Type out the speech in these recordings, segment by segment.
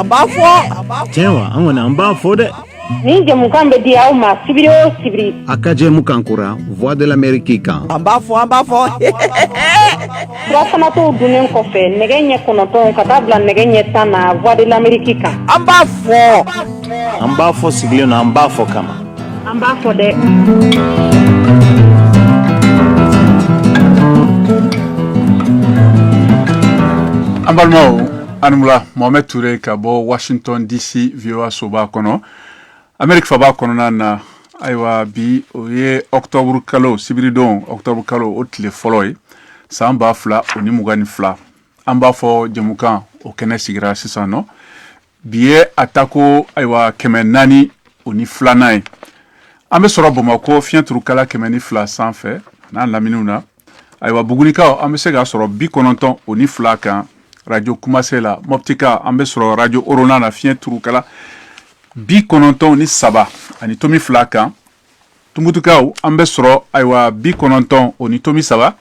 tiɲɛ wa an kɔni an b'a fɔ dɛ. Ni jamukan bɛ di aw ma sibiri o sibiri. A ka jɛmukan kora Voix de l'Amérique kan. An b'a fɔ. Furafanatɔw dunnen kɔfɛ nɛgɛ ɲɛ 9 ka taa bila nɛgɛ ɲɛ 10 na Voix de l'Amérique kan. An b'a fɔ. An b'a fɔ sigilen na an b'a fɔ kama. An b'a fɔ dɛ. An balimaw Anumula Mohamed Touré ka bɔ Washington DC VOA soba kɔnɔ Amérique faba kɔnɔna na ayiwa bi o ye octobre kalo sibiridon octobre kalo o tile fɔlɔ ye san 2022 an b'a fɔ jamukan o kɛnɛ sigira sisan nɔ bi ye atako ayiwa 400 o ni filanan ye an bɛ sɔrɔ Bamakɔ fiɲɛturukala 102 sanfɛ n'an laminiw na ayiwa Bugunikaw an bɛ se ka sɔrɔ 92 o ni 2 kan Radio Kumase la Moptika an bɛ sɔrɔ Radio Orona na fiɲɛturukala 93 ani tomi 2 kan Tumbutukaw an bɛ sɔrɔ ayiwa 90 o ni tomi 3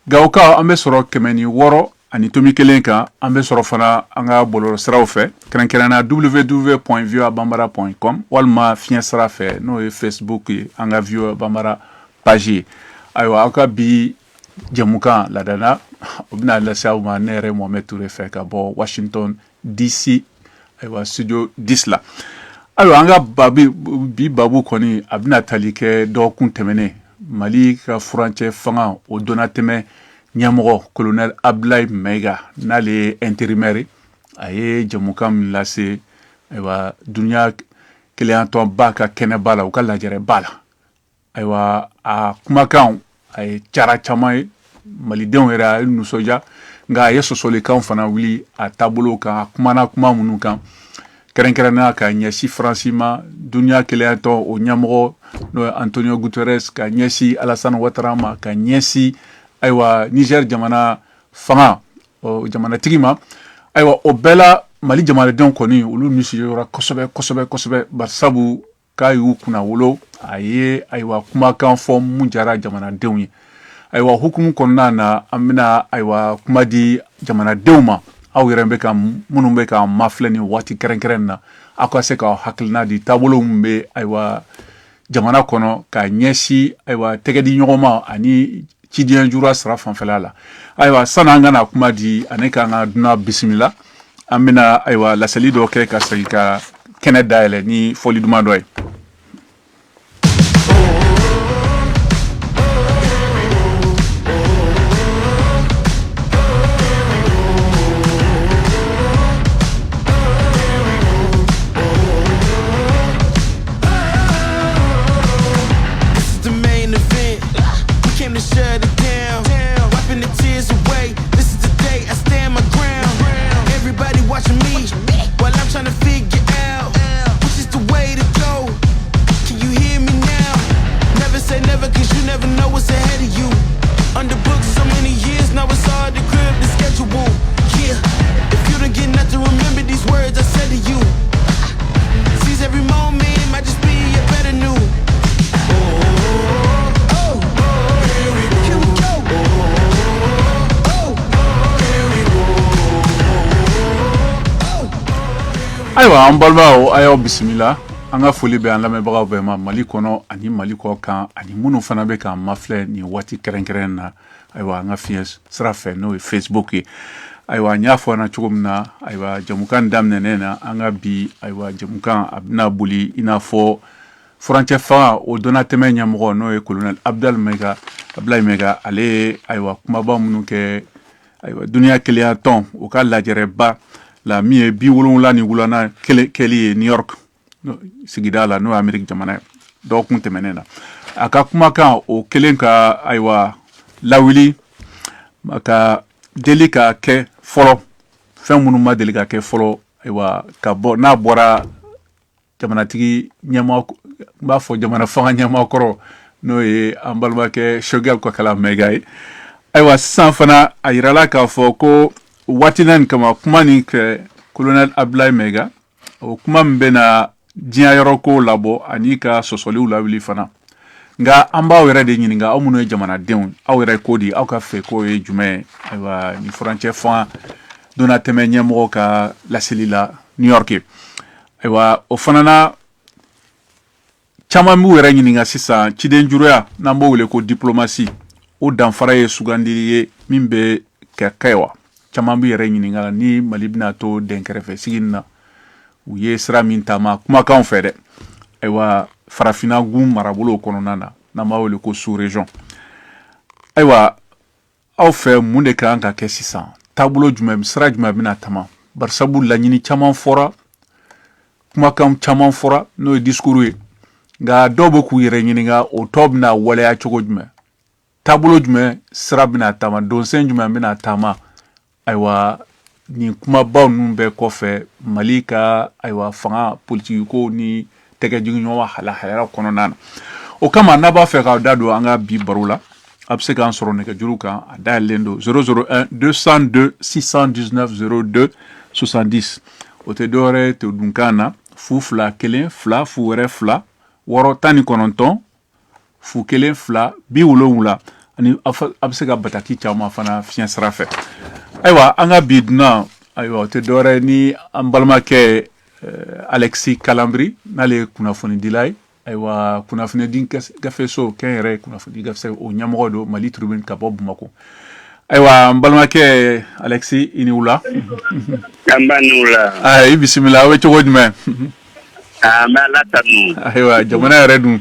Gawokaw an bɛ sɔrɔ 106 ani tomi 1 kan an bɛ sɔrɔ fana an ka bɔlɔlɔsiraw fɛ kɛrɛnkɛrɛnna www.voabambara.com walima fiɲɛ sira fɛ n'o ye Facebook ye an ka VOA Bambara page ye ayiwa aw ka bi jamukan ladana o bɛna lase aw ma ne yɛrɛ Mohamed Touré fɛ ka bɔ Washington DC ayiwa studio 10 la ayiwa an ka bi babu kɔni a bɛna tali kɛ dɔgɔkun tɛmɛnen Mali ka furancɛ fanga o donna tɛmɛ ɲɛmɔgɔ colonel Abdoulaye Maiga n'ale ye intérimaire a ye jamukan min lase ayiwa duniya keleyantɔnba ka kɛnɛba la u ka lajɛrɛba la ayiwa a kumakan a ye cara caman ye malidenw yɛrɛ a ye nisɔndiya nka a ye sɔsɔlikan fana wuli a taabolo kan a kumana kuma minnu kan kɛrɛnkɛrɛnnenya ka ɲɛsin Faransi ma duniya keleyantɔ o ɲɛmɔgɔ n'o ye Antonio Guterres ka ɲɛsin Alassane Ouattara ma ka ɲɛsin ayiwa Niger jamana fanga jamanatigi ma ayiwa o bɛɛ la Mali jamanadenw kɔni olu nisɔndiyara kosɛbɛ barisabu k'a y'u kunna wolo a ye ayiwa kumakan fɔ mun diyara jamanadenw ye ayiwa hukumu kɔnɔna na an bɛna ayiwa kuma di jamanadenw ma aw yɛrɛ bɛ ka minnu bɛ ka mafilɛ ni waati kɛrɛnkɛrɛn na aw ka se ka hakilina di taabolo min bɛ ayiwa jamana kɔnɔ ka ɲɛsin ayiwa tɛgɛdi ɲɔgɔn ma ani cidiyɛn jura sira fanfɛla la ayiwa sani an kana kuma di ani k'an ka dunan bisimila an bɛna ayiwa laseli dɔ kɛ ka segin ka kɛnɛ dayɛlɛ ni fɔli duman dɔ ye. Ayiwa an balimaw a y'aw bisimila an ka foli bɛ an lamɛnbagaw bɛɛ ma Mali kɔnɔ ani Mali kɔ kan ani minnu fana bɛ k'an mafilɛ nin waati kɛrɛnkɛrɛn na ayiwa an ka fiɲɛ sira fɛ n'o ye Facebook ye ayiwa n y'a fɔ an na cogo min na ayiwa jamukan daminɛnen na an ka bi ayiwa jamukan a bɛna boli i n'a fɔ furancɛ fanga o donna tɛmɛ ɲɛmɔgɔ n'o ye colonel Abdoulaye Maiga ale ye ayiwa kumaba minnu kɛ ayiwa duniya keleyantɔn o ka lajɛrɛba la min ye 70 ni wulana kɛli ye New York sigida la n'o ye Amérique jamana ye dɔgɔkun tɛmɛnen na a ka kumakan o kelen ka ayiwa lawuli ka deli ka kɛ fɔlɔ fɛn minnu ma deli ka kɛ fɔlɔ ayiwa ka bɔ n'a bɔra jamanatigi ɲɛma n b'a fɔ jamana fanga ɲɛma kɔrɔ n'o ye an balimakɛ Choguel Kokala Maiga ye ayiwa sisan fana a yirala k'a fɔ ko waati nin kama kuma nin kɛ colonel Abdoulaye Maiga o kuma min bɛna diɲɛ yɔrɔ ko labɔ ani ka sɔsɔliw lawuli fana nka an b'aw yɛrɛ de ɲininka aw minnu ye jamanadenw aw yɛrɛ ko di aw ka fɛ k'o ye jumɛn ye ayiwa ni furancɛ fanga donna tɛmɛ ɲɛmɔgɔ ka laseli la New York aywa o fanana caman b'u yɛrɛ ɲininka sisan ciden juruya n'an b'o wele ko diplomasi o danfara ye sugandili ye min bɛ kɛ wa caman b'u yɛrɛ ɲininka ni Mali bɛna to dɛnkɛrɛfɛ sigi na u ye sira min taama kumakanw fɛ dɛ aywa farafina gun marabolo kɔnɔna na n'an b'a wele ko sous région aywa aw fɛ mun de kan ka kɛ sisan taabolo jumɛn sira jumɛn bɛna taama barisabu laɲini caman fɔra kumakan caman fɔra n'o ye discours ye nka dɔw bɛ k'u yɛrɛ ɲininka o tɔ bɛna waleya cogo jumɛn taabolo jumɛn sira bɛna taama donsɛn jumɛn bɛna taama aywa nin kumabaw ninnu bɛɛ kɔfɛ Mali ka aywa fanga politiki ko ni tɛgɛjigiɲɔgɔn halahayara kɔnɔna na o kama n'a b'a fɛ k'aw da don an ka bi baro la a bɛ se k'an sɔrɔ nɛgɛjuru kan a dayɛlɛlen don 001 202 619 02 70 o tɛ dɔwɛrɛ tɛ dunkan na fu fila kelen fila fu wɛrɛ fila wɔɔrɔ tan ni kɔnɔntɔn fu kelen fila 70 ani a bɛ se ka bataki caman fana fiɲɛ sira fɛ ayiwa an ka bi dunan ayiwa o tɛ dɔwɛrɛ ni an balimakɛ Alexis Kalambri n'ale ye kunnafoni dila ye ayiwa kunnafoni di gafeso kɛn yɛrɛ kunnafoni gafe o ɲɛmɔgɔ don Mali Tribune ka bɔ Bamako ayiwa an balimakɛ Alexis i ni wula an b'a ni wula i bisimila aw bɛ cogo jumɛn an bɛ Ala tanu ayiwa jamana yɛrɛ dun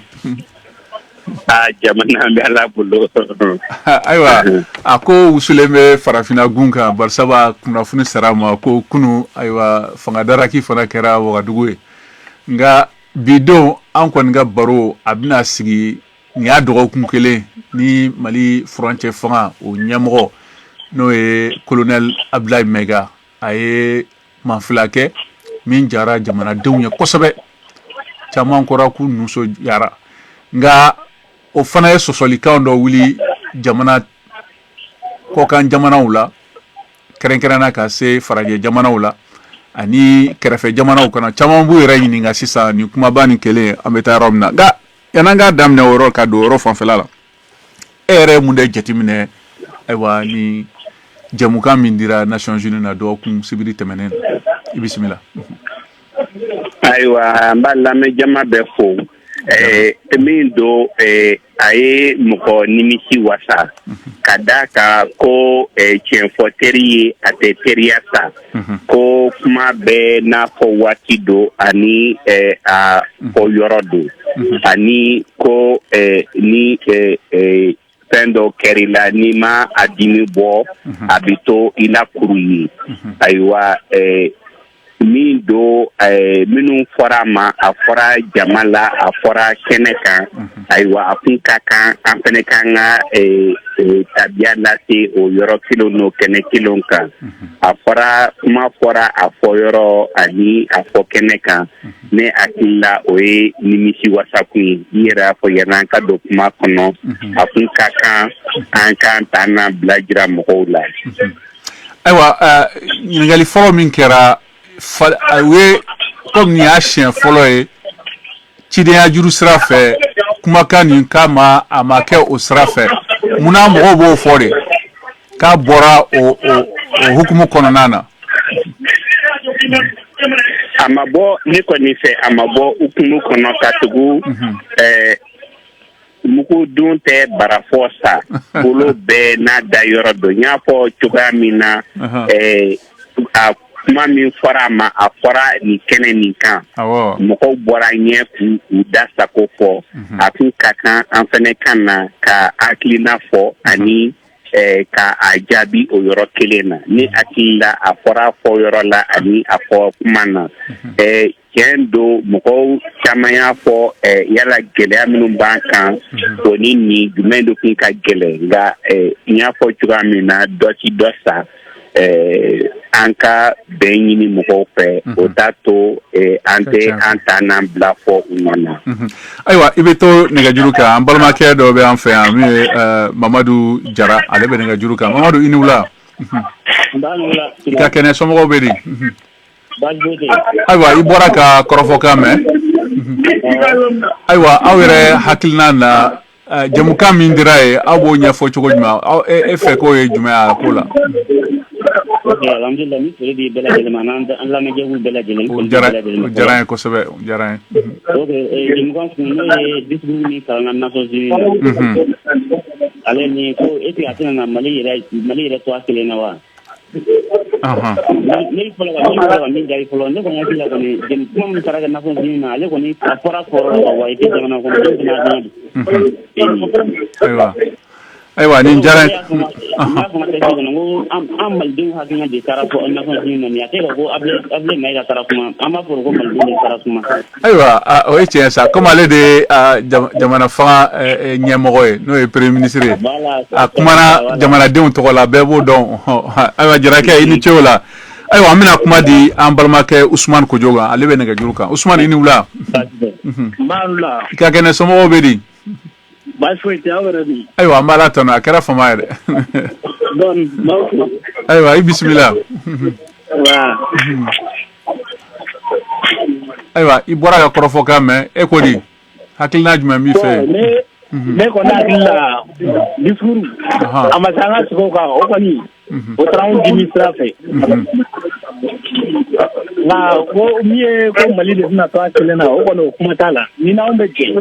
jamana an bɛ Ala bolo ayiwa a ko wusulen bɛ farafina gun kan barisaba kunnafoni sera ma ko kunu ayiwa fangadaraki fana kɛra Wagadugu ye nka bidon an kɔni ka baro a bɛna sigi nin y'a dɔgɔkun kelen ni Mali furancɛ fanga o ɲɛmɔgɔ n'o ye colonel Abdoulaye Maiga a ye manfila kɛ min jara jamanadenw ye kosɛbɛ caman kɔra k'u nuso yara nka o fana ye sɔsɔlikan dɔ wuli jamana kɔkan jamanaw la kɛrɛnkɛrɛnna ka se farajɛ jamanaw la ani kɛrɛfɛ jamanaw kana caman b'u yɛrɛ ɲininka sisan ni kumaba ni kelen an bɛ taa yɔrɔ min na nka yan'an k'a daminɛ o yɔrɔ ka don yɔrɔ fanfɛla la e yɛrɛ ye mun de jateminɛ ayiwa ni jɛmukan min dira Nations Unies na dɔgɔkun sibiri tɛmɛnen na i bisimila ayiwa an b'a lamɛn jama bɛɛ fo min don a ye mɔgɔ nimisi wasa ka da kan ko tiɲɛfɔ teri ye a tɛ teriya sa ko kuma bɛɛ n'a fɔ waati don ani a fɔ yɔrɔ don ani ko ni fɛn dɔ kɛr'i la n'i ma a dimi bɔ a bɛ to i la kuru ye ayiwa min do minnu fɔra ma a fɔra jama la a fɔra kɛnɛ kan ayiwa a kun ka kan an fɛnɛ kan ka tabiya lase o yɔrɔ kelen n'o kɛnɛ kelen kan a fɔra kuma fɔra a fɔ yɔrɔ ani a fɔ kɛnɛ kan ne hakili la o ye nimisi wasa kun ye i yɛrɛ y'a fɔ yan'an ka don kuma kɔnɔ a kun ka kan an k'an ta n'an bila jira mɔgɔw la ayiwa ɲininkali fɔlɔ min kɛra ye komi nin y'a siɲɛ fɔlɔ ye cidenya juru sira fɛ kumakan nin k'a ma a ma kɛ o sira fɛ munna mɔgɔw b'o fɔ de k'a bɔra o hukumu kɔnɔna na a ma bɔ ne kɔni fɛ a ma bɔ hukumu kɔnɔ ka tugu mugu dun tɛ barafɔ sa bolo bɛɛ n'a da yɔrɔ dɔ n y'a fɔ cogoya min na a kuma min fɔra a ma a fɔra nin kɛnɛ nin kan mɔgɔw bɔra ɲɛ k'u da sago fɔ a tun ka kan an fɛnɛ kan na ka hakilina fɔ ani ka a jaabi o yɔrɔ kelen na ni hakili la a fɔra fɔ yɔrɔ la ani a fɔ kuma na tiɲɛ don mɔgɔw caman y'a fɔ yala gɛlɛya minnu b'an kan o ni nin jumɛn de kun ka gɛlɛn nka n y'a fɔ cogoya min na dɔ ci dɔ sa an ka bɛn ɲini mɔgɔw fɛ o t'a to an tɛ an ta n'an bila fɔ u nɔ ayiwa i bɛ to nɛgɛjuru kan an balimakɛ dɔ bɛ an fɛ yan min ye Mamadu Jara ale bɛ nɛgɛjuru kan Mamadu i ni wula i ka kɛnɛ somɔgɔw bɛ di ayiwa i bɔra ka kɔrɔfɔkan mɛn ayiwa aw yɛrɛ hakilina na jamukan min dira ye aw b'o ɲɛfɔ cogo jumɛn e fɛ k'o ye jumɛn a ko la alhamdulillah mi sere di bela jele manan an la meje wu bela jele ko jara ko sebe jara ok jim ko no disbu ni kala na so ji ale ni ko eti atina na mali re to akile na wa ni folo ni jari folo ne ko ngati la ko ni jim ko mi taraga na so ji na ale ko ni apora ko wa iti jamana ko ni na aywa aywa ni jara am maldin hakina de tarafo on na ko ni ni ate ko able mai da tarafo ama for ko maldin tarafo aywa o eche sa comme ale de jamana fa nyemogoy no e premier ministre kumana jamana de on to la bebo don aywa jara ke ini chola aywa amina kuma di ambalma ke Ousmane ko joga ale be nga juruka Ousmane ini wula manula ka kene somo obedi basfoite awrabi aywa mbala tona kera fama de don mawko aywa bismillah wa aywa ibora ka korofo kame e ko di hakilna juma mi fe me ko na dilla discours amasanga ko ka o ko ni o traun dimistrafe na ko miye ko mali de na to akele na o ko no kuma tala ni na umbe ke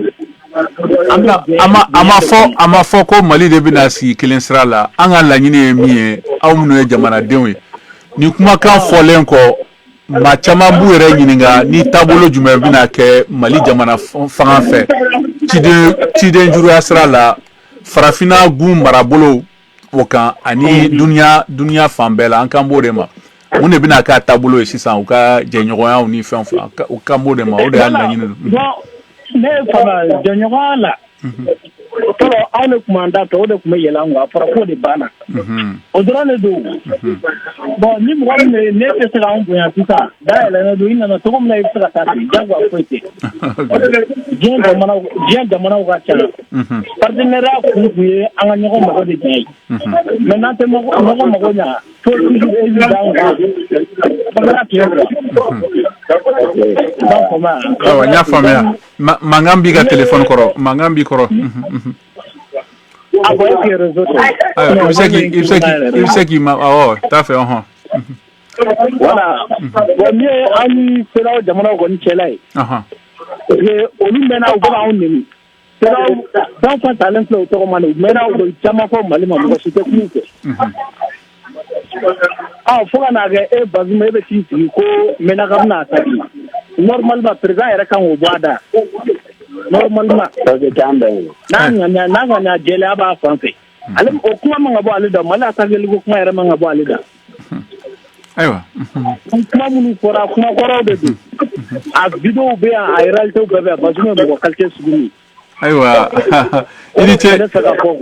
ama fo ko mali de bina si kelen sira la an ga laɲini miye aw munu ye jamana denwe ni kuma kan folen ko ma chama bu yɛrɛ ɲininga ni tabolo jumɛn bina kɛ mali jamana fanga fɛ ciden juruya sira la farafina gun marabolo o kan ani duniya fan bɛɛ la an kan b'o de ma mun de bina k'a tabolo ye sisan u ka jɛɲɔgɔnyaw ni fɛn u kan b'o de ma o de y'a laɲini ne fana jɔɲɔgɔn la tɔrɔ aw ne kuma da tɔ o de kuma yɛlɛ an a fɔra ko de banna o dɔrɔn de don bon ni mɔgɔ min ne tɛ se k'an bonya sisan da yɛlɛnen don i nana cogo min na i bɛ se ka taa ten jagoya foyi tɛ diɲɛ jamanaw ka ca partenariat kun ye an ka ɲɔgɔn mago de diɲɛ ye mais n'an tɛ ɲɔgɔn mago ɲa fo toujours évident kan bagara tigɛ awa n y'a faamuya mankan b'i ka téléphone kɔrɔ mankan b'i kɔrɔ a ko est-ce que réseau i bɛ se k'i ma awɔ t'a fɛ voilà bon min ye an ni seraw jamanaw kɔni cɛla ye parce que olu mɛnna u bɛ k'anw nɛni seraw fɛn fɛn talen filɛ u tɔgɔ ma u mɛnna u bɛ caman fɔ mali ma mɔgɔ si tɛ kuma u fɛ fo ka n'a kɛ e Bazum e bɛ t'i sigi ko Menaka bɛna attaquer normalement président yɛrɛ kan k'o bɔ a da normalement n'a ŋaniya jɛlenya b'a fan fɛ ale o kuma man ka bɔ ale da mali attaquer ko kuma yɛrɛ man ka bɔ ale da ayiwa kuma minnu fɔra kuma kɔrɔw de don a vidéo bɛ yan a réalité bɛɛ bɛ yan Bazum ye mɔgɔ qualité sugu min ayiwa i ni ce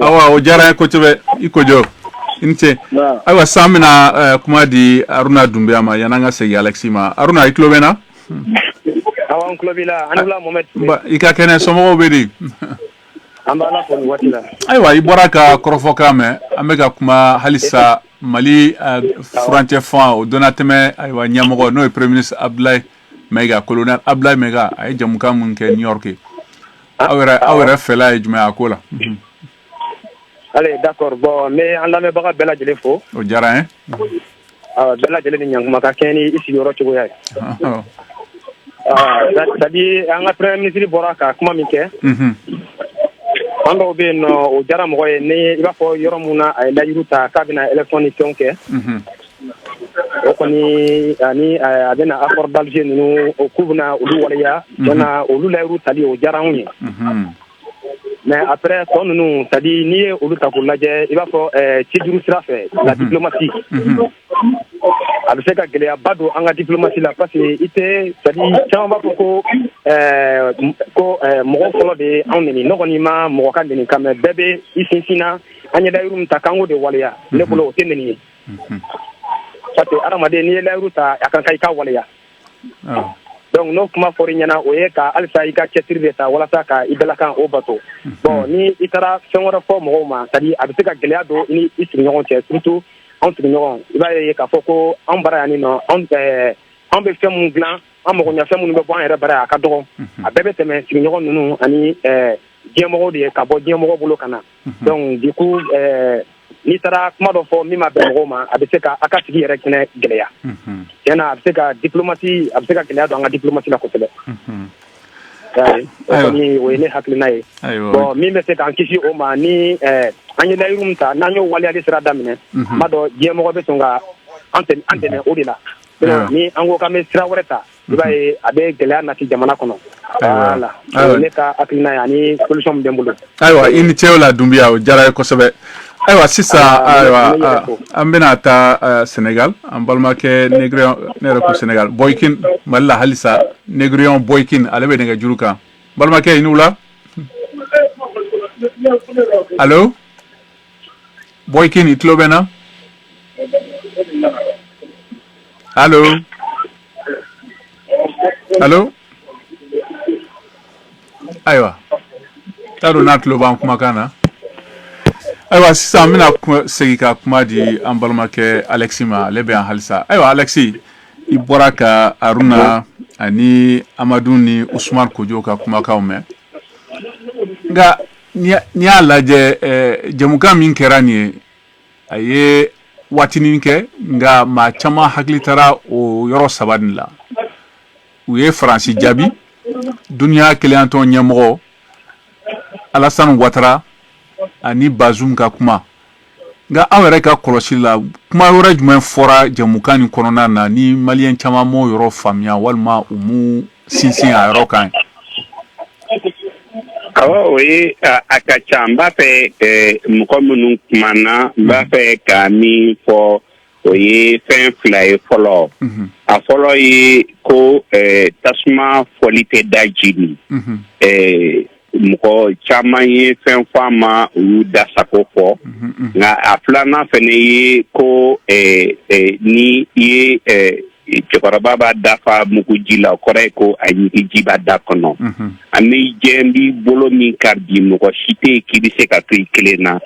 awa o diyara n ye kosɛbɛ i ko jɔ i ni ce ayiwa san bɛna kuma di Aruna Dunbiya ma yan'an ka segin Alexis ma Aruna i tulo bɛ n na awon klobila anula Mohamed i ka kɛnɛ somɔgɔw bɛ di an b'a la fɔ nin waati la ayiwa i bɔra ka kɔrɔfɔkan mɛn an bɛ ka kuma halisa Mali furancɛ fan o donna tɛmɛ ayiwa ɲɛmɔgɔ n'o ye premier ministre Abdoulaye Maiga colonel Abdoulaye Maiga a ye jamukan mun kɛ New York aw yɛrɛ fɛla ye jumɛn a ko la allez d'accord bon mais an lamɛnbaga bɛɛ lajɛlen fo o diyara n ye bɛɛ lajɛlen ni ɲankuma ka kɛ ni i sigiyɔrɔ cogoya ye c'est-à-dire an ka premier ministre bɔra ka kuma min kɛ an dɔw bɛ yen nɔ o diyara mɔgɔ ye ni i b'a fɔ yɔrɔ mun na a ye layiru ta k'a bɛna élection ni fɛnw kɛ o kɔni ani a bɛna accord d'Alger ninnu k'u bɛna olu waleya na olu layiru tali o diyara anw ye mais après tɔ ninnu c'est-à-dire n'i ye olu ta k'u lajɛ i b'a fɔ cijuru sira fɛ la diplomatie a bɛ se ka gɛlɛyaba don an ka diplomatie la parce que i tɛ c'est-à-dire caman b'a fɔ ko mɔgɔ fɔlɔ de ye anw neni ne kɔni ma mɔgɔ ka neni kan mais bɛɛ bɛ i sinsinna an ye layiru min ta k'an k'o de waleya ne bolo o tɛ neni ye parce que adamaden n'i ye layiru ta a kan ka i ka waleya donc n'o kuma fɔra i ɲɛna o ye ka halisa i ka cɛsiri de ta walasa ka i dalakan o bato bon ni i taara fɛn wɛrɛ fɔ mɔgɔw ma c'est-à-dire a bɛ se ka gɛlɛya don i ni i sigiɲɔgɔn cɛ surtout anw sigiɲɔgɔn i b'a ye k'a fɔ ko anw bara yan nɔ anw bɛ fɛn mun dilan an magoɲɛfɛn minnu bɛ bɔ an yɛrɛ bara yan a ka dɔgɔ a bɛɛ bɛ tɛmɛ sigiɲɔgɔn ninnu ani diɲɛmɔgɔw de ye ka bɔ diɲɛmɔgɔ bolo ka na donc du coup ni taara kuma dɔ fɔ min ma bɛn mɔgɔw ma a bɛ se ka a ka sigi yɛrɛ kɛnɛ gɛlɛya tiɲɛna a bɛ se ka diplomasi a bɛ se ka gɛlɛya don an ka diplomasi la kosɛbɛ o kɔni o ye ne hakilina ye bon min bɛ se k'an kisi o ma ni an ye layiru min ta n'an y'o waleyali sira daminɛ ma dɔn diɲɛmɔgɔ bɛ sɔn ka an dɛmɛ o de la ni an ko k'an bɛ sira wɛrɛ ta i b'a ye a bɛ gɛlɛya nati jamana kɔnɔ voilà ne ka hakilina ye ani solution min bɛ n bolo ayiwa i ni cɛw la Dunbiya o diyara ye kosɛbɛ ayiwa sisan ayiwa an bɛna taa Senegal an balimakɛ Negrion ne yɛrɛ ko Senegal Boykin Mali la halisa Negrion Boykin ale bɛ nɛgɛjuru kan balimakɛ i n'u la allo Boykin i tulo bɛ n na allo allo ayiwa t'a dɔn n'a tulo b'an kumakan na ayiwa sisan an bɛna segin ka kuma di an balimakɛ Alexis ma ale bɛ yan halisa ayiwa Alexis i bɔra ka Aruna ani Amadu ni Usman Kojo ka kumakanw mɛn nka n'i y'a lajɛ jɛmukan min kɛra nin ye a ye waatinin kɛ nka maa caman hakili taara o yɔrɔ saba nin la u ye Faransi jaabi duniya keleyantɔn ɲɛmɔgɔ Alassane Ouattara ani Bazoum ka kuma nka aw yɛrɛ ka kɔlɔsi la kuma wɛrɛ jumɛn fɔra jɛmukan nin kɔnɔna na ni maliyɛn caman m'o yɔrɔ faamuya walima u m'u sinsin a yɔrɔ kan o ye a ka ca n b'a fɛ mɔgɔ minnu kumana n b'a fɛ ka min fɔ o ye fɛn fila ye fɔlɔ a fɔlɔ ye ko tasuma fɔli tɛ da jini mɔgɔ caman ye fɛn fɔ a ma u y'u da sago fɔ nka a filanan fɛnɛ ye ko ni i ye cɛkɔrɔba b'a dafa muguji la o kɔrɔ ye ko a ɲigi ji b'a da kɔnɔ ani diɲɛ b'i bolo min ka bi mɔgɔ si tɛ yen k'i bɛ se ka to i kelen na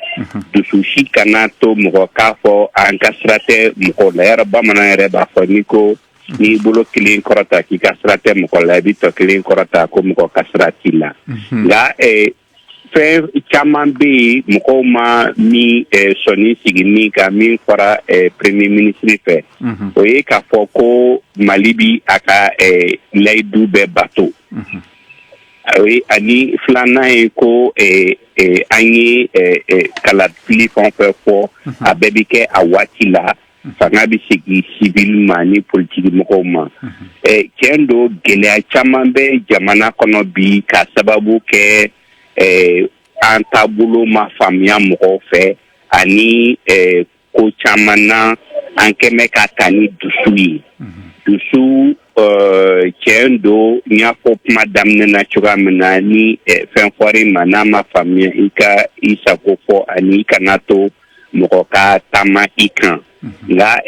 dusu si kana to mɔgɔ k'a fɔ an ka sira tɛ mɔgɔ la yɔrɔ bamanan yɛrɛ b'a fɔ ni ko n'i bolo kelen kɔrɔta k'i ka sira tɛ mɔgɔ la i bɛ tɔ kelen kɔrɔta ko mɔgɔ ka sira t'i la nka fɛn caman bɛ yen mɔgɔw ma min sɔnni sigini ka min fɔra premier ministre fɛ o ye k'a fɔ ko Mali bi a ka layidu bɛɛ bato ani filanan ye ko an ye kalafili fɛn o fɛn fɔ a bɛɛ bɛ kɛ a waati la fanga bɛ segin civil ma ni politiki mɔgɔw ma tiɲɛ don gɛlɛya caman bɛ jamana kɔnɔ bi ka sababu kɛ an taabolo ma faamuya mɔgɔw fɛ ani ko caman na an kɛmɛ ka ta ni dusu ye dusu tiɲɛ don n y'a fɔ kuma daminɛ na cogoya min na ni fɛn fɔr'i ma n'a ma faamuya i ka i sago fɔ ani i kana to mɔgɔ ka taama i kan nka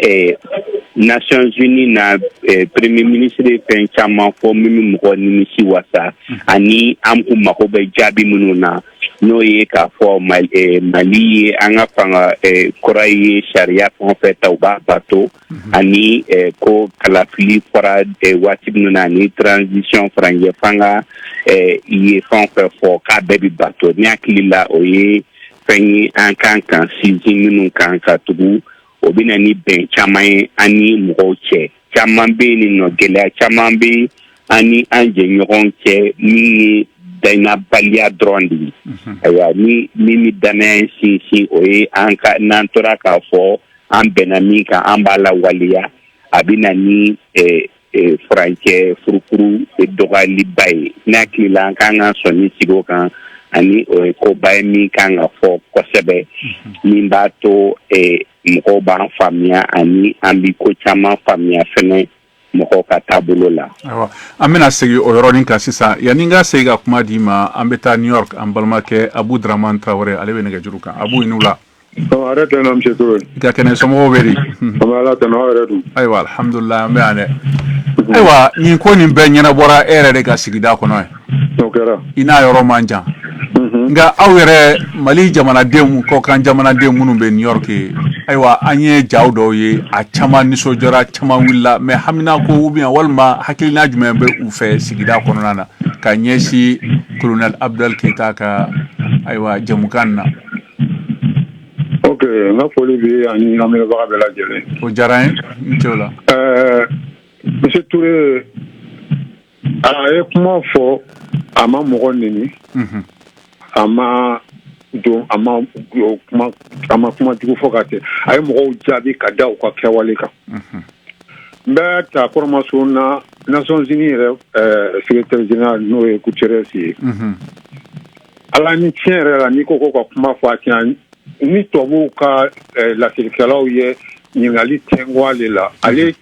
Nations Unies na premier ministre fɛn caman fɔ min bɛ mɔgɔ nimisi wasa ani an k'u mago bɛ jaabi minnu na n'o ye k'a fɔ Mali ye an ka fanga kɔrɔ ye sariya fɛn o fɛn ta u b'a bato ani ko kalafili fɔra waati minnu na ani transition farancɛ fanga ye fɛn o fɛn fɔ k'a bɛɛ bɛ bato ne hakili la o ye fɛn ye an kan sinsin minnu kan ka tugu o bɛ na ni bɛn caman ye ani mɔgɔw cɛ caman bɛ yen nɔ gɛlɛya caman bɛ ani an jɛɲɔgɔn cɛ min ye danabaliya dɔrɔn de ye ayiwa ni min bɛ danaya sinsin o ye an ka n'an tora k'a fɔ an bɛnna min kan an b'a lawaleya a bɛ na ni furancɛ furufuru dɔgɔyaliba ye ne hakili la an kan ka sɔnni sigi o kan ani koba ye min kan ka fɔ kosɛbɛ min b'a to mɔgɔw b'an faamuya ani an bɛ ko caman faamuya fɛnɛ mɔgɔw ka taabolo la. Ayiwa an bɛna segin o yɔrɔnin kan sisan yanni n ka segin ka kuma di ma an bɛ taa New York an balimakɛ Abu Dramane Traoré ale bɛ nɛgɛjuru kan Abu i n'u la. Ara tɛ na monsieur Toure. I ka kɛnɛ somɔgɔw bɛ di. An bɛ Ala tanu aw yɛrɛ dun. Ayiwa alhamdulilayi an bɛ yan dɛ. Ayiwa nin ko nin bɛɛ ɲɛnabɔra e yɛrɛ de ka sigida kɔnɔ ye. O kɛra. I n'a yɔrɔ man jan. Nka aw yɛrɛ Mali jamanadenw kɔkan jamanaden minnu bɛ New York ayiwa an ye jaw dɔw ye a caman nisɔndiyara caman wulila mais hamina ko ou bien walima hakilina jumɛn bɛ u fɛ sigida kɔnɔna na ka ɲɛsin colonel Abdel Keita ka ayiwa jɛmukan na. Ok, n ka foli bɛ ani lamɛnbaga bɛɛ lajɛlen. O diyara n ye n cɛw la. Monsieur Touré a ye kuma fɔ a ma mɔgɔ nɛni, a ma kuma jugu fɔ ka tɛ, a ye mɔgɔw jaabi ka da u ka kɛwale kan. N bɛ ta kɔrɔmaso na Nations Unies yɛrɛ secrétaire général n'o ye Guterres ye. Ala ni tiɲɛ yɛrɛ la n'i ko ko ka kuma fɔ a tiɲɛ ni tubabuw ka lasirikɛlaw ye ɲininkali tɛngu ale la, ale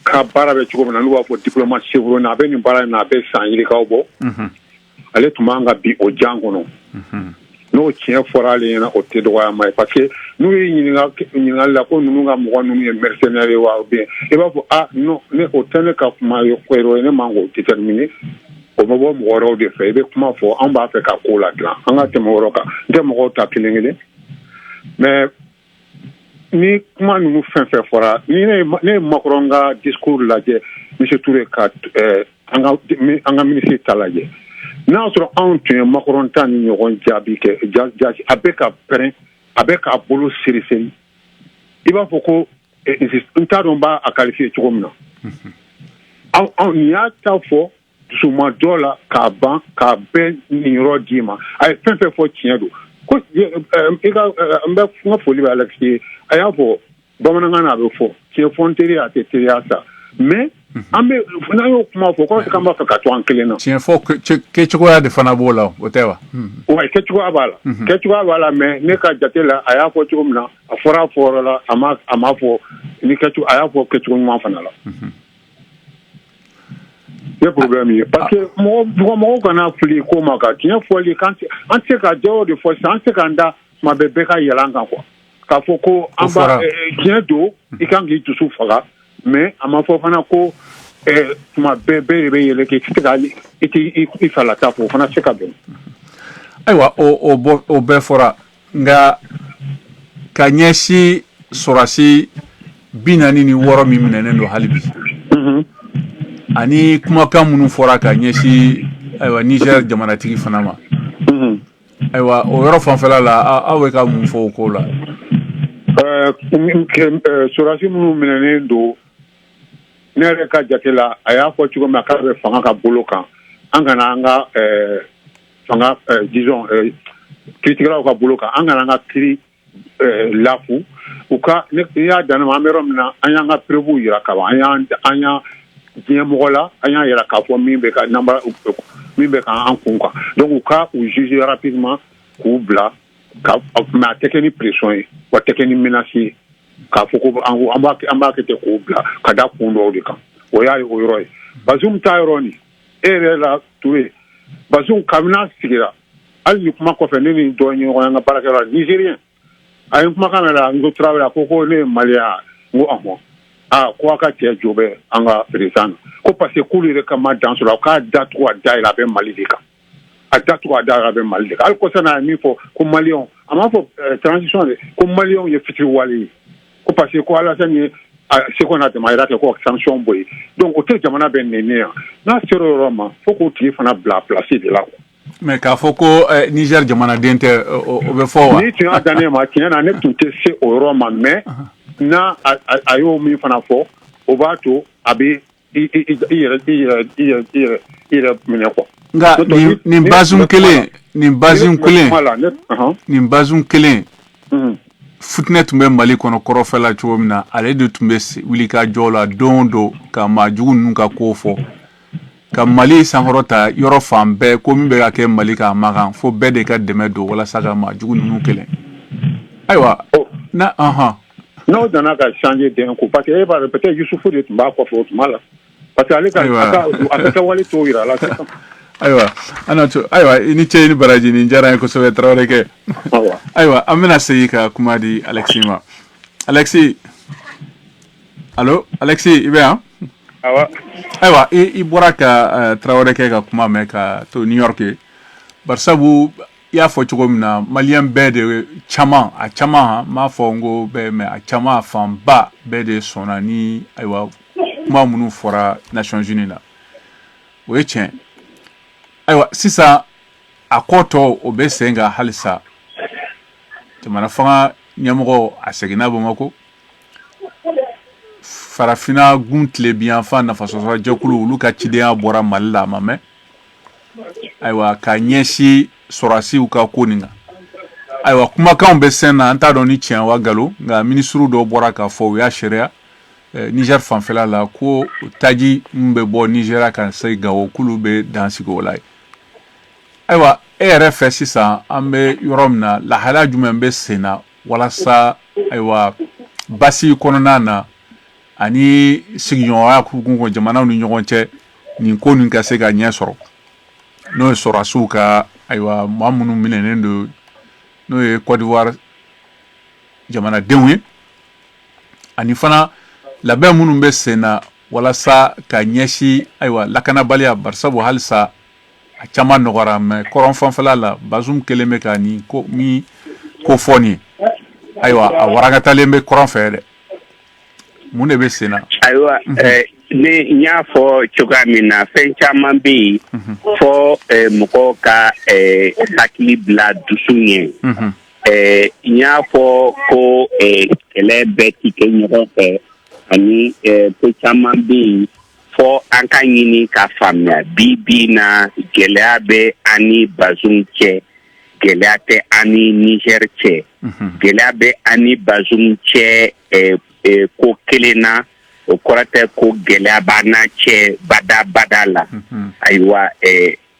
ka baara bɛ cogo min na n'u b'a fɔ diplomate chevronné a bɛ nin baara in na a bɛ san yirikaw bɔ, ale tun b'an ka bi o jan kɔnɔ. N'o tiɲɛ fɔra ale ɲɛna o tɛ dɔgɔyama ye parce que n'u ye ɲininkali la ko ninnu ka mɔgɔ ninnu ye mercenaires ye wa ou bien i b'a fɔ non ne o tɛ ne ka kuma ye ko ye ne man k'o déterminer o bɛ bɔ mɔgɔ wɛrɛw de fɛ i bɛ kuma fɔ anw b'a fɛ ka ko la dilan an ka tɛmɛ o yɔrɔ kan n tɛ mɔgɔw ta kelen kelen mais ni kuma ninnu fɛn fɛn fɔra ni ne ye Macron ka discours lajɛ monsieur Touré ka an ka ministre ta lajɛ n'a y'a sɔrɔ anw tun ye Macron ta ni ɲɔgɔn jaabi kɛ a bɛ ka pɛrɛn a bɛ k'a bolo seriseri i b'a fɔ ko n t'a dɔn b'a qualifier cogo min na nin y'a ta fɔ dusuma dɔ la k'a ban k'a bɛɛ nin yɔrɔ d'i ma a ye fɛn fɛn fɔ tiɲɛ don ko n bɛ n ka foli bɛ Alex ye a y'a fɔ bamanankan na a bɛ fɔ tiɲɛ fɔ n teri a tɛ teriya sa mais an bɛ n'an y'o kuma fɔ k'an b'a fɛ ka to an kelen na. tiɲɛ fɔ kɛcogoya de fana b'o la o tɛ wa. wa kɛcogoya b'a la. kɛcogoya b'a la mais ne ka jate la a y'a fɔ cogo min na a fɔra a fɔyɔrɔ la a ma fɔ ni kɛcogo a y'a fɔ kɛcogo ɲuman fana la. c'est problème ye parce que mɔgɔw kana fili ko ma kan tiɲɛ fɔli an tɛ se ka jɔyɔrɔ de fɔ sisan an tɛ se k'an da tuma bɛɛ ka yɛlɛ an kan quoi k'a fɔ ko an b'a tiɲɛ don i kan k'i dusu faga mais a ma fɔ fana ko tuma bɛɛ de bɛ yɛlɛ k'i tɛ ka i falata fɔ o fana tɛ se ka bɛn. ayiwa o bɛɛ fɔra nka ka ɲɛsin sɔrɔdasi 46 min minɛnen don hali bi ani kumakan minnu fɔra ka ɲɛsin ayiwa Niger jamanatigi fana ma ayiwa o yɔrɔ fanfɛla la aw bɛ ka mun fɔ o ko la. sɔrɔdasi minnu minɛnen don ne yɛrɛ ka jate la a y'a fɔ cogo min na k'a bɛ fanga ka bolo kan an kana an ka fanga disons kiiritigɛlaw ka bolo kan an kana an ka kiiri lafu u ka ne y'a dan ne ma an bɛ yɔrɔ min na an y'an ka preuve yira ka ban an y'a diɲɛ mɔgɔ la an y'a yira k'a fɔ min bɛ k'an kun kan donc u ka u juger rapidement k'u bila mais a tɛ kɛ ni pression ye wa tɛ kɛ ni menace ye k'a fɔ ko an b'a kɛ ten k'u bila ka da kun dɔw de kan o y'a ye o yɔrɔ ye Bazoum ta yɔrɔ nin e yɛrɛ la Touré Bazoum kabini a sigira hali ni kuma kɔfɛ ne ni dɔ ɲɔgɔn an ka baarakɛyɔrɔ la Nigérien a ye kumakan la n ko Traoré a ko ne ye Malien n ko ahɔn ko a ka cɛ jo bɛ an ka président ko parce que k'olu yɛrɛ ka ma dan sɔrɔ a k'a datugu a da yɛlɛ a bɛ Mali de kan a datugu a da yɛlɛ a bɛ Mali de kan hali kɔsa n'a ye min fɔ ko Maliyɛnw a m'a fɔ transition de ko Maliyɛnw ye fitiri wale ye ko parce que ko Alassane ye seko n'a dama yira kɛ ko sanction bɔ ye donc o tɛ jamana bɛ nɛni yan n'a sera o yɔrɔ ma fo k'o tigi fana bila place de la. mais k'a fɔ ko Niger jamanaden tɛ o bɛ fɔ wa. ni tun y'a dan ne ma tiɲɛ na ne tun tɛ se o yɔrɔ ma mais n'a a y'o min fana fɔ o b'a to a bɛ i yɛrɛ minɛ quoi. nka nin Bazoum kelen fitinɛ tun bɛ Mali kɔnɔ kɔrɔfɛla cogo min na ale de tun bɛ wuli ka jɔ la don don ka maajugu ninnu ka ko fɔ ka Mali sankɔrɔta yɔrɔ fan bɛɛ ko min bɛ ka kɛ Mali k'a makan fo bɛɛ de ka dɛmɛ don walasa ka maajugu ninnu kɛlɛ ayiwa n'aw nana ka changer den ko parce que e b'a dɔn peut-être Yusufu de tun b'a kɔfɛ o tuma la parce que ale ka a ka wale t'o yira la sisan. ayiwa ayiwa i ni ce i ni baraji nin diyara n ye kosɛbɛ Traoré kɛ ayiwa an bɛna segin ka kuma di Alexis ma Alexis allo Alexis i bɛ yan ayiwa i bɔra ka Traoré kɛ ka kuma mɛn ka to New York ye bari sabu i y'a fɔ cogo min na Maliyɛn bɛɛ de caman a caman m'a fɔ n ko bɛɛ mais a caman fanba bɛɛ de sɔnna ni ayiwa kuma minnu fɔra Nations Unies la o ye tiɲɛ ayiwa sisan a kɔ tɔ o bɛ sen kan halisa jamana fanga ɲɛmɔgɔ a seginna Bamako farafina gun tile biyanfan nafasɔsɔ jɛkulu olu ka cidenya bɔra Mali la a ma mɛn ayiwa ka ɲɛsi sɔrɔsiw ka ko nin kan ayiwa kumakanw bɛ sen na an t'a dɔn ni tiɲɛ wa galo nka minisiriw dɔw bɔra k'a fɔ u y'a sariya Niger fanfɛla la ko taji min bɛ bɔ Nigeria ka se Gawo k'olu bɛ dan sigi o la ye ayiwa e yɛrɛ fɛ sisan an bɛ yɔrɔ min na lahala jumɛn bɛ sen na walasa ayiwa basi kɔnɔna na ani sigiɲɔgɔnya kun jamanaw ni ɲɔgɔn cɛ nin ko nin ka se ka ɲɛ sɔrɔ n'o ye sɔrɔsiw ka ayiwa maa minnu minɛnen don n'o ye Côte d'Ivoire jamanadenw ye ani fana labɛn minnu bɛ sen na walasa ka ɲɛsi ayiwa lakanabaliya barisabu halisa a caman nɔgɔra mɛ kɔrɔn fanfɛla la Bazoum kelen bɛ ka nin ko fɔ nin ye ayiwa a warakatalen bɛ kɔrɔn fɛ dɛ mun de bɛ sen na ayiwa ni n y'a fɔ cogoya min na fɛn caman bɛ yen fɔ mɔgɔw ka hakili bila dusu ɲɛ n y'a fɔ ko kɛlɛ bɛɛ ti kɛ ɲɔgɔn fɛ ani ko caman bɛ yen fɔ an ka ɲini ka faamuya bi na gɛlɛya bɛ an ni Bazoum cɛ gɛlɛya tɛ an ni Niger cɛ gɛlɛya bɛ an ni Bazoum cɛ ko kelen na o kɔrɔ tɛ ko gɛlɛya b'an n'a cɛ bada la ayiwa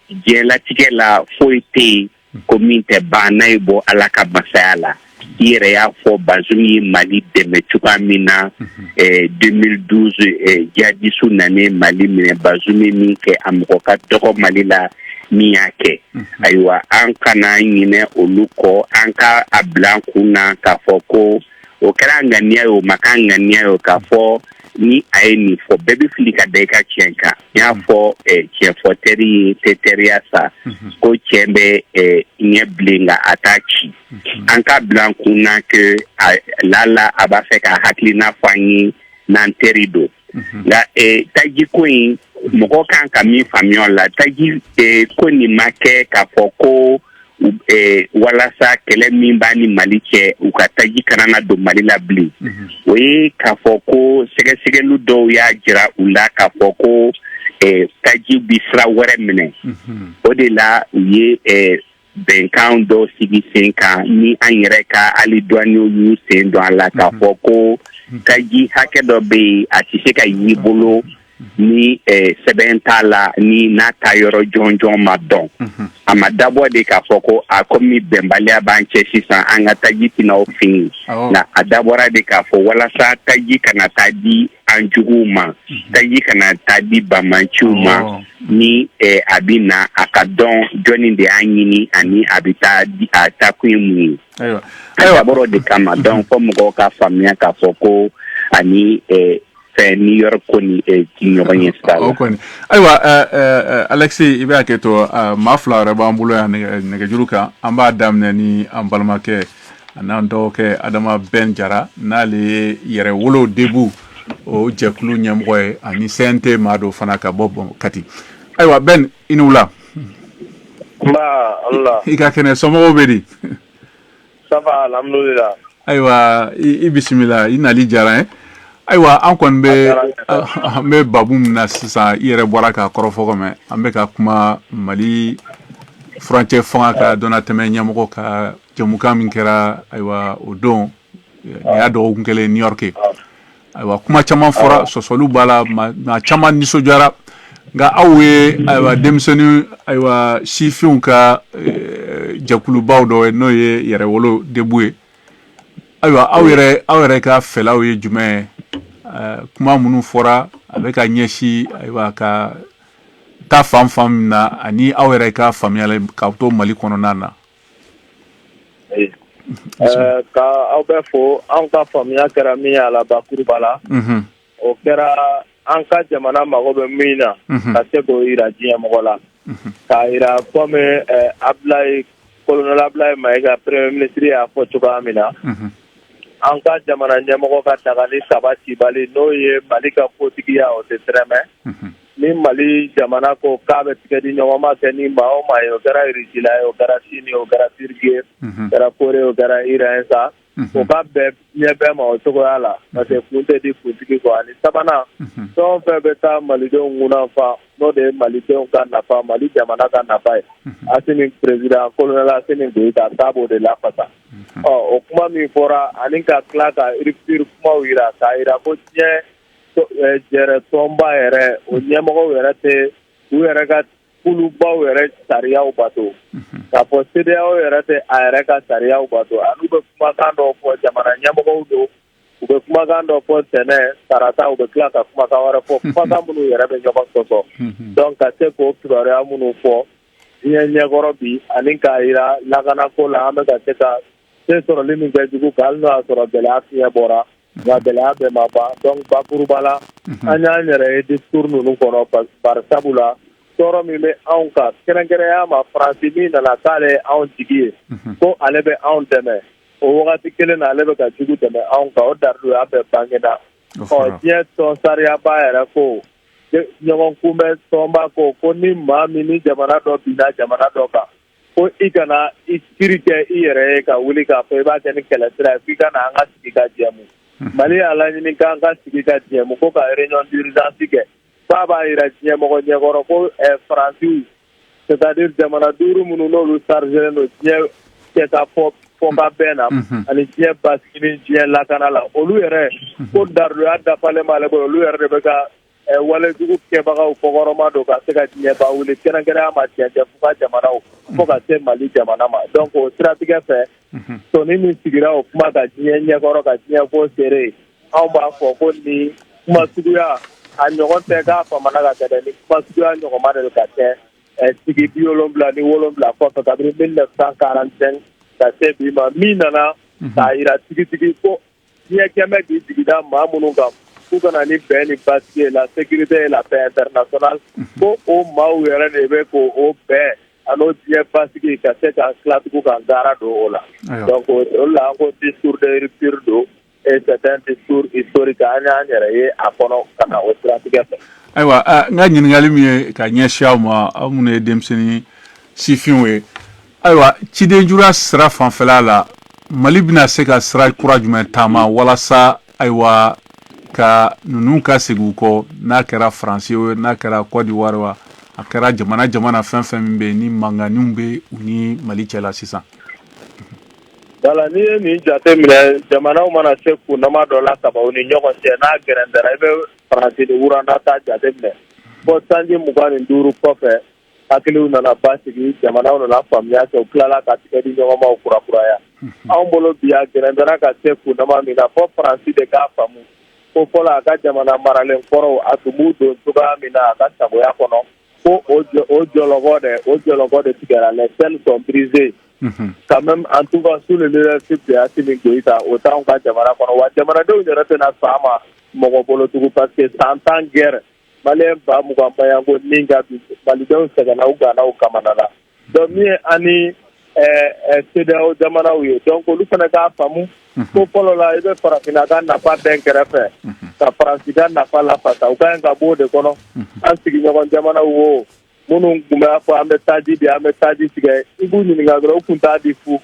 diɲɛlatigɛ la foyi tɛ yen ko min tɛ ban n'a ye bɔ Ala ka masaya la i yɛrɛ y'a fɔ Bazoum ye Mali dɛmɛ cogoya min na 2012 jihadistu nane Mali minɛ Bazoum ye min kɛ a mɔgɔ ka dɔgɔ Mali la min y'a kɛ ayiwa an kana ɲinɛ olu kɔ an ka a bila an kun na k'a fɔ ko o kɛra ŋaniya ye o ma k'a ŋaniya ye k'a fɔ ni a ye nin fɔ bɛɛ bɛ fili ka da I ka tiɲɛ kan n y'a fɔ tiɲɛfɔtɛri ye tɛ teriya sa ko tiɲɛ bɛ ɲɛ bilen nka a t'a ci an ka bila an kun na que lala a b'a fɛ ka hakilina fɔ an ye n'an teri don nka taji ko in mɔgɔ kan ka min faamuya o la taji ko nin ma kɛ k'a fɔ ko walasa kɛlɛ min b'a ni Mali cɛ u ka taji kana na don Mali la bilen o ye k'a fɔ ko sɛgɛsɛgɛlu dɔw y'a jira u la k'a fɔ ko taji bi sira wɛrɛ minɛ o de la u ye bɛnkan dɔw sigi sen kan ni an yɛrɛ ka hali douaniers y'u sen don a la k'a fɔ ko taji hakɛ dɔ bɛ yen a tɛ se ka y'i bolo ni sɛbɛn t'a la ni n'a ta yɔrɔ jɔnjɔn ma dɔn a ma dabɔ de k'a fɔ ko a komi bɛnbaliya b'an cɛ sisan an ka taji tɛna o fin nka a dabɔra de k'a fɔ walasa taji kana taa di an juguw ma taji kana taa di bamanciw ma ni a bɛ na a ka dɔn jɔnni de y'a ɲini ani a bɛ taa di a taakun ye mun ye a dabɔra de kama donc fɔ mɔgɔw ka faamuya k'a fɔ ko ani New York koni ɲɔgɔn ye sira la. Ayiwa Alexis i bɛ hakɛ to maa fila yɛrɛ b'an bolo yan nɛgɛjuru kan an b'a daminɛ ni an balimakɛ a n'an dɔgɔkɛ Adama Ben Jara n'ale ye yɛrɛ wolo debu o jɛkulu ɲɛmɔgɔ ye ani CNT maa dɔ fana ka bɔ Kati ayiwa Ben i ni wula. Allah i ka kɛnɛ somɔgɔw bɛ di. Ça va alhamdulillah. Ayiwa i bisimila i nali diyara ye. Ayiwa an kɔni bɛ babu min na sisan i yɛrɛ bɔra k'a kɔrɔfɔ kɔmɛ an bɛ ka kuma Mali furancɛ fanga ka dɔnnatɛmɛ ɲɛmɔgɔ ka jɛmukan min kɛra ayiwa o don nin y'a dɔgɔkun kelen New York ayiwa kuma caman fɔra sɔsɔliw b'a la maa caman nisɔndiyara nka aw ye ayiwa denmisɛnnin ayiwa sifinw ka jɛkulubaw dɔ ye n'o ye yɛrɛwolo debu ye ayiwa aw yɛrɛ ka fɛlaw ye jumɛn ye kuma minnu fɔra a bɛ ka ɲɛsi ayiwa ka taa fan min na ani aw yɛrɛ ka faamuyali k'aw to Mali kɔnɔna na. Ka aw bɛ fo an ka faamuya kɛra min ye a la bakuruba la o kɛra an ka jamana mago bɛ min na ka se k'o yira diɲɛ mɔgɔ la k'a yira comme colonel Ablaye Mayiga premier ministre y'a fɔ cogoya min na an ka jamana ɲɛmɔgɔ ka dagali sabati bali n'o ye Mali ka kotigiya o tɛ tɛrɛmɛ ni ni Mali jamana ko k'a bɛ tigɛ di ɲɔgɔn ma kɛ ni maa o maa ye o kɛra Irigila ye o kɛra Sini o kɛra Turki o kɛra Kore o kɛra Iran sa o ka bɛn ɲɛ bɛɛ ma o cogoya la parce que kun tɛ di kuntigi kɔ ani sabanan fɛn o fɛn bɛ taa malidenw ŋunna fa n'o de ye malidenw ka nafa Mali jamana ka nafa ye Asimi président colonel Asimi Goïta k'a b'o de lafasa o kuma min fɔra ani ka tila ka rupture kumaw yira k'a yira ko diɲɛ jɛrɛ tɔnba yɛrɛ o ɲɛmɔgɔw yɛrɛ tɛ u yɛrɛ ka kulubaw yɛrɛ sariyaw bato k'a fɔ CEDEAO yɛrɛ tɛ a yɛrɛ ka sariyaw bato ani bɛ kumakan dɔw fɔ jamana ɲɛmɔgɔw don u bɛ kumakan dɔw fɔ sɛnɛ sarata u bɛ tila ka kumakan wɛrɛ fɔ kumakan minnu yɛrɛ bɛ ɲɔgɔn sɔsɔ donc ka se k'o kibaruya minnu fɔ diɲɛ ɲɛkɔrɔ bi ani k'a yira lakanako la an bɛ ka se ka se sɔrɔli min kɛ jugu kan hali n'o y'a sɔrɔ gɛlɛya fiɲɛ bɔra nka gɛlɛya bɛɛ ma ban donc bakuruba la an y'an yɛrɛ ye discours ninnu kɔnɔ bari sabula tɔɔrɔ min bɛ anw kan kɛrɛnkɛrɛnya ma Faransi min nana k'ale ye anw tigi ye ko ale bɛ anw dɛmɛ o wagati kelen na ale bɛ ka jugu tɛmɛ anw kan o daridiya bɛɛ bangena diɲɛ tɔn sariyaba yɛrɛ ko ɲɔgɔn kunbɛn tɔnba ko ni maa min ni jamana dɔ binna jamana dɔ kan ko i kana i kiri kɛ i yɛrɛ ye ka wuli k'a fɔ i b'a kɛ ni kɛlɛsira ye f'i ka na an ka sigi ka jɛmu Mali y'a laɲini k'an ka sigi ka jɛmu ko ka réunion d'urgence kɛ f'a b'a yira diɲɛmɔgɔ ɲɛkɔrɔ ko Faransiw c'est-à-dire jamana 5 minnu n'olu chargé don diɲɛ kɛta fɔba bɛɛ na ani diɲɛ basigi ni diɲɛ lakana la olu yɛrɛ ko daridiya dafalen b'ale bolo olu yɛrɛ de bɛ ka walejugu kɛbagaw kɔkɔrɔma don ka se ka diɲɛba wuli kɛrɛnkɛrɛnya ma cɛncɛn f'u ka jamanaw fo ka se Mali jamana ma donc o siratigɛ fɛ tɔni min sigira o kuma ka diɲɛ ɲɛkɔrɔ ka diɲɛ ko seere anw b'a fɔ ko ni kuma suguya a ɲɔgɔn tɛ k'a famana ka kɛ dɛ ni kuma suguya ɲɔgɔnma de ka kɛ sigi 77 kɔfɛ kabini 1945 ka se bi ma min nana k'a yira tigitigi ko diɲɛ kɛmɛ k'i jigida maa minnu kan k'u kana ni bɛn ni basigi ye la sécurité et la paix internationale ko o maaw yɛrɛ de bɛ ko o bɛn an'o diɲɛ basigi ka se ka tila tugun ka gaara don o la donc o la an ko discours de rupture don et c'est un discours historique an y'an yɛrɛ ye a kɔnɔ ka na o siratigɛ fɛ. Ayiwa n ka ɲininkali min ye ka ɲɛsin aw ma aw minnu ye denmisɛnnin sifinw ye ayiwa ciden juguya sira fanfɛla la Mali bɛna se ka sira kura jumɛn taama walasa ayiwa ka ninnu ka segin u kɔ n'a kɛra Faransi ye n'a kɛra Côte d'Ivoire wa a kɛra jamana fɛn fɛn min bɛ yen ni mankanniw bɛ u ni Mali cɛla sisan. Voilà n'i ye nin jate minɛ jamanaw mana se kunnama dɔ la kaban u ni ɲɔgɔn cɛ n'a gɛrɛntɛra i bɛ Faransi ni Wuranda ta jate minɛ fɔ sanji 25 kɔfɛ hakiliw nana basigi jamanaw nana faamuya kɛ u tilala ka tigɛ di ɲɔgɔn ma kurakuraya anw bolo bi a gɛrɛntɛra ka se kunnama min na fɔ Faransi de k'a faamu ko fɔlɔ a ka jamana maralen kɔrɔw a tun b'u don cogoya min na a ka sagoya kɔnɔ ko o jɔlɔkɔ de tigɛra les chaînes sont brisées quand même en tout cas sous le leadership de Assimi Goïta o t'anw ka jamana kɔnɔ wa jamanadenw yɛrɛ tɛna sɔn a ma mɔgɔ bolo tugun parce que 100 ans guerre maliyɛn 20 bayanko ni ka bi malidenw sɛgɛnna u ganna u kamana la donc min ye ani CEDEAO jamanaw ye donc olu fana k'a faamu ko fɔlɔ la i bɛ farafinna ka nafa bɛn kɛrɛfɛ ka Faransi ka nafa lafasa u ka ɲi ka bɔ o de kɔnɔ an sigiɲɔgɔn jamanaw wo minnu tun b'a fɔ an bɛ taji di an bɛ taji tigɛ i b'u ɲininka dɔrɔn u tun t'a di fu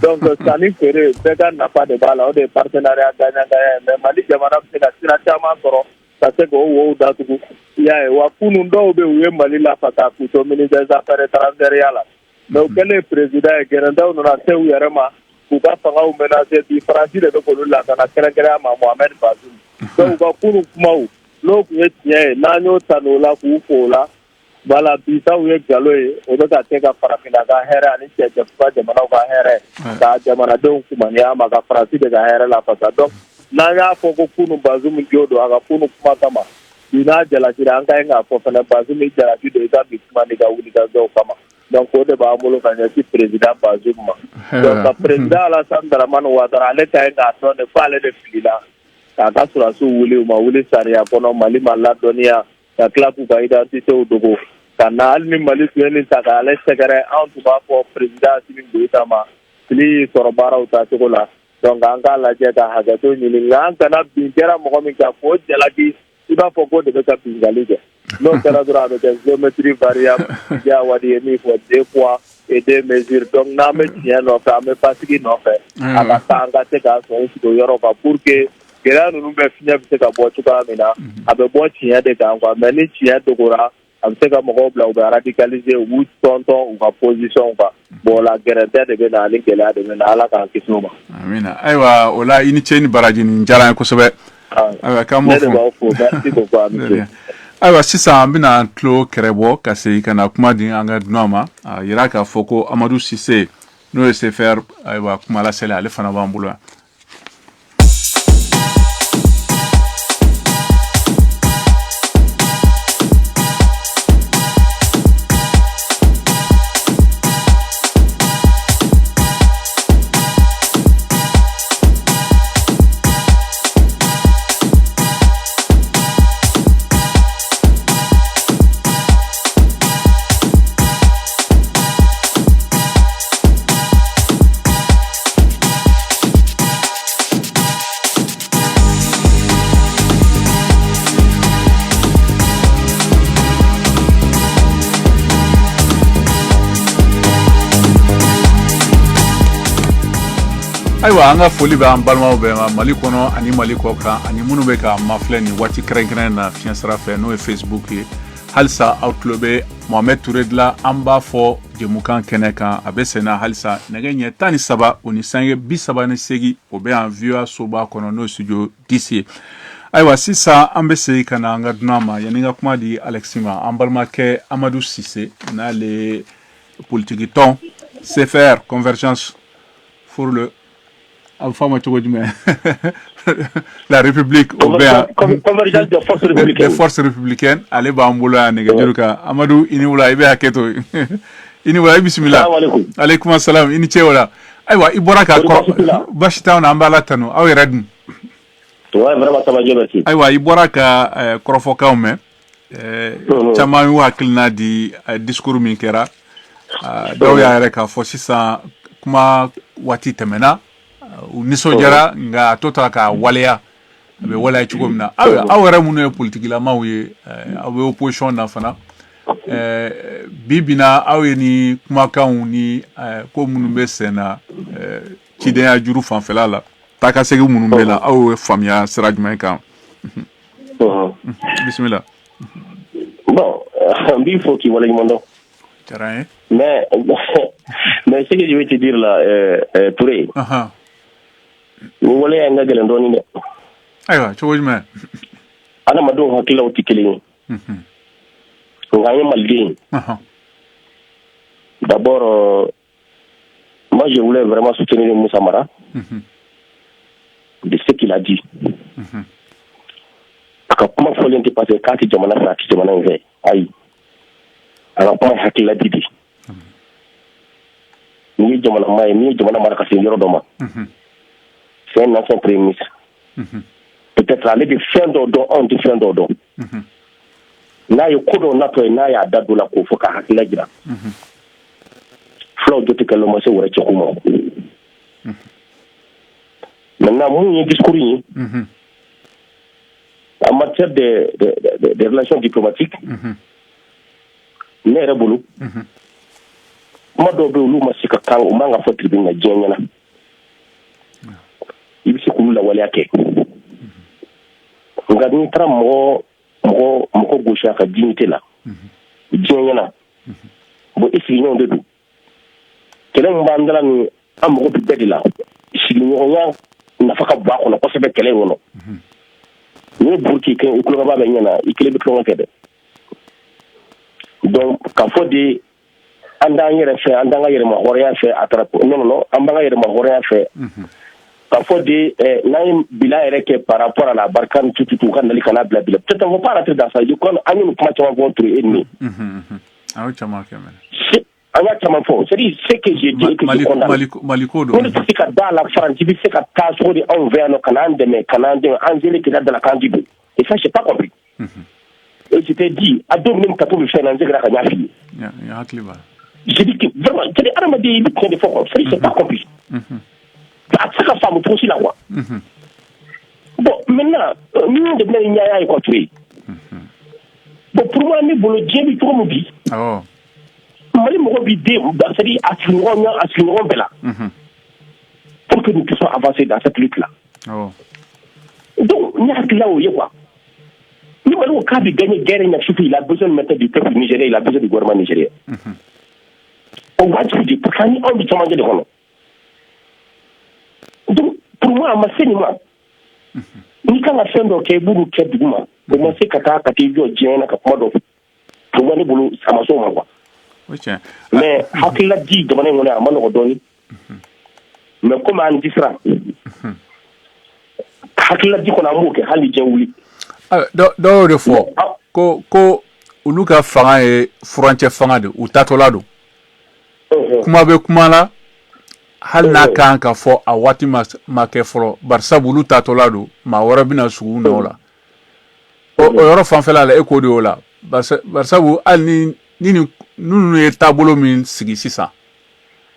donc sanni feere bɛɛ ka nafa de b'a la o de ye partenariat gagnant gagnant mais Mali jamana bɛ se ka sira caman sɔrɔ ka se k'o wow datugu i y'a ye wa kunun dɔw bɛ u ye Mali lafasa k'u to ministère des affaires étrangères la mais u kɛlen président ye gɛrɛntɛw nana se u yɛrɛ ma k'u ka fangaw menacer bi Faransi de bɛ k'olu lakana kɛrɛnkɛrɛnya ma Mohamed Bazoum donc u ka kunun kumaw n'o tun ye tiɲɛ ye n'an y'o ta n'o la k'u fo o la voilà bi ta u ye nkalon ye o bɛ ka kɛ ka farafinna ka hɛrɛ ani cɛjɛfuga jamanaw ka hɛrɛ ka jamanadenw kumaniya ma ka Faransi de ka hɛrɛ lafasa donc n'an y'a fɔ ko kunun Bazoum jo don a ka kunun kuma kama bi n'a jalakira an ka ɲi k'a fɔ fana Bazoum ye jalaki don i ka bi kuma n'i ka wulikajɔw kama donc o de b'an bolo ka ɲɛsin président Bazoum ma donc ka président Alassane Dramane Ouattara ale ka ɲi k'a dɔn de fo ale de filila k'a ka sɔrɔdasiw wuli u ma wuli sariya kɔnɔ Mali ma ladɔnniya ka tila k'u ka identitéw dogo ka na hali ni Mali tun ye nin ta k'ale sɛgɛrɛ anw tun b'a fɔ président Assimi Goïta ma fili sɔrɔ baaraw tacogo la donc an k'a lajɛ ka hakɛto ɲini nka an kana bin kɛra mɔgɔ min kan k'o jalaki i b'a fɔ k'o de bɛ ka bingali kɛ Non, c'est la droite de géométrie variable. Il y a il faut 2 poids et 2 mesures. Donc, n'a pas tient non fait, mais pas ce qu'il n'en fait. À la tanga, c'est qu'à son site Europa pour que là nous be finir c'est qu'à boire tout ça mais là avec boire tient des gars quoi mais les tient de cora avec c'est qu'à mon bla ou radicaliser ou tonton ou position quoi bon la guerre de be na linke la de na la kan kisno ba amina aywa wala ini cheni baraji ni njara ko sobe aywa kamo merci beaucoup ami aywa sisan bina tlo kerebo kasi kana kuma din anga noma yira ka foko Amadou Cissé no se faire aywa kuma la sele ale fana bambulo aywa anga foli ba balma be Mali kono ani Mali ko ka ani munu be ka mafle ni wati kren na fiansara fe no Facebook halsa outlobe Mohamed Touré de la amba fo jemukan keneka abesena halsa naganye tani saba oni sange bisaba ne segi obe en view soba kono no studio d'ici aywa sisa ambese kana anga dunama yaninga kuma di Alexima ambalma ke Amadou Cissé na les politiques ton CFR convergence pour le Alpha la République convergence des forces républicaines allez bamboula nega Amadou ini wala ibe haketo ini wala bismillah alaykum assalam ini cheola aywa iboraka bashita na ambala tano aw radin ouais vraiment ça va bien merci aywa iboraka krofoka ume chama yu hakilna di discours min kera daw ya reka fosisa kuma wati temena niso jara nga tota ka walea be wala chugo mna awara munu politique la mawe awe opposition na fana bibina awe ni kuma kan ni ko munu be sena kidea juru fanfela la taka segi munu be la awe famia sirajma kan bismillah bon il faut qu'il wala mondo terrain mais ce que je vais te dire là Touré ni wala ya ngagale ndoni ne aywa choji ma ana madon hakila utikele ngaye maldi d'abord moi je voulais vraiment soutenir Moussa Mara de ce qu'il a dit aka kuma folien te passer kati jamana sa ti jamana nge ay aka kuma hakila didi ni jamana mai ni jamana Mara ka senior doma c'est un ancien premier ministre. Peut-être aller de fin d'ordre, on de fin d'ordre. Na yo kodo na to na ya dadu la ko foka hakila gira. Flow dote kala mo se wora ci kuma. Maintenant mon discours yi en matière de relations diplomatiques ne rebulu ma do be lu ma sika kan o manga fo tribunal jenya ibisi kulula wale yake ngani tra mo gosha ka dignité la jenya bo isi nyon de du kelen mbandala ni amgo bidedi la isi nyon na faka ba ko ko sebe kelen wono ni burki ke ko ba ba nyana ikele bi ko ngede donc ka fodi anda ngere ma hore ya fe atrapo non amba ngere ma hore ya fe parfois naim bila ereke par rapport à la barkane tout kan dali kana bla bla peut-être on va pas rentrer dans ça du coup ani kuma chama contre ennemi ah chama kamera anya chama fo c'est ce que j'ai dit que maliko do on dit que dans la France il fait que ta sur de envers nos canadiens mais canadiens angélé qui dans la candidat et ça j'ai pas compris et je t'ai dit à dominer ka pour faire un zégra ka nyafi ya hakliba j'ai dit que vraiment c'est armadi il prend des fois c'est pas compris ça femme aussi la voix. Bon, maintenant, nous devons y aller contre lui. Bon, pour moi ni bolo djebi to mo bi mali mo bi de c'est-à-dire à ce niveau là pour que nous puissions avancer dans cette lutte là donc n'y a que là où il y a quoi ni mali ka bi gagner guerre na choufi il a besoin maintenant du peuple nigérien il a besoin du gouvernement nigérien on va dire pour qu'on on bi changer de rôle donc pour moi ma c'est moi ni kan ka fɛn dɔ kɛ buru kɛ duguma o ma se ka taa ka t'i jɔ diɲɛ na ka kuma dɔ fɔ o ne bolo a ma s'o ma quoi mais hakilila di jamana in kɔnɔ a ma nɔgɔ dɔɔni mais comme an disira hakilila di kɔnɔ an b'o kɛ hali diɲɛ wuli dɔw de fɔ ko olu ka fanga ye furancɛ fanga de u tatɔla don kuma bɛ kuma la hali n'a kan ka fɔ a waati ma kɛ fɔlɔ barisabu olu tatɔla don maa wɛrɛ bɛna sugu nɔ la o yɔrɔ fanfɛla la e ko de o la barisabu hali ni ninnu ye taabolo min sigi sisan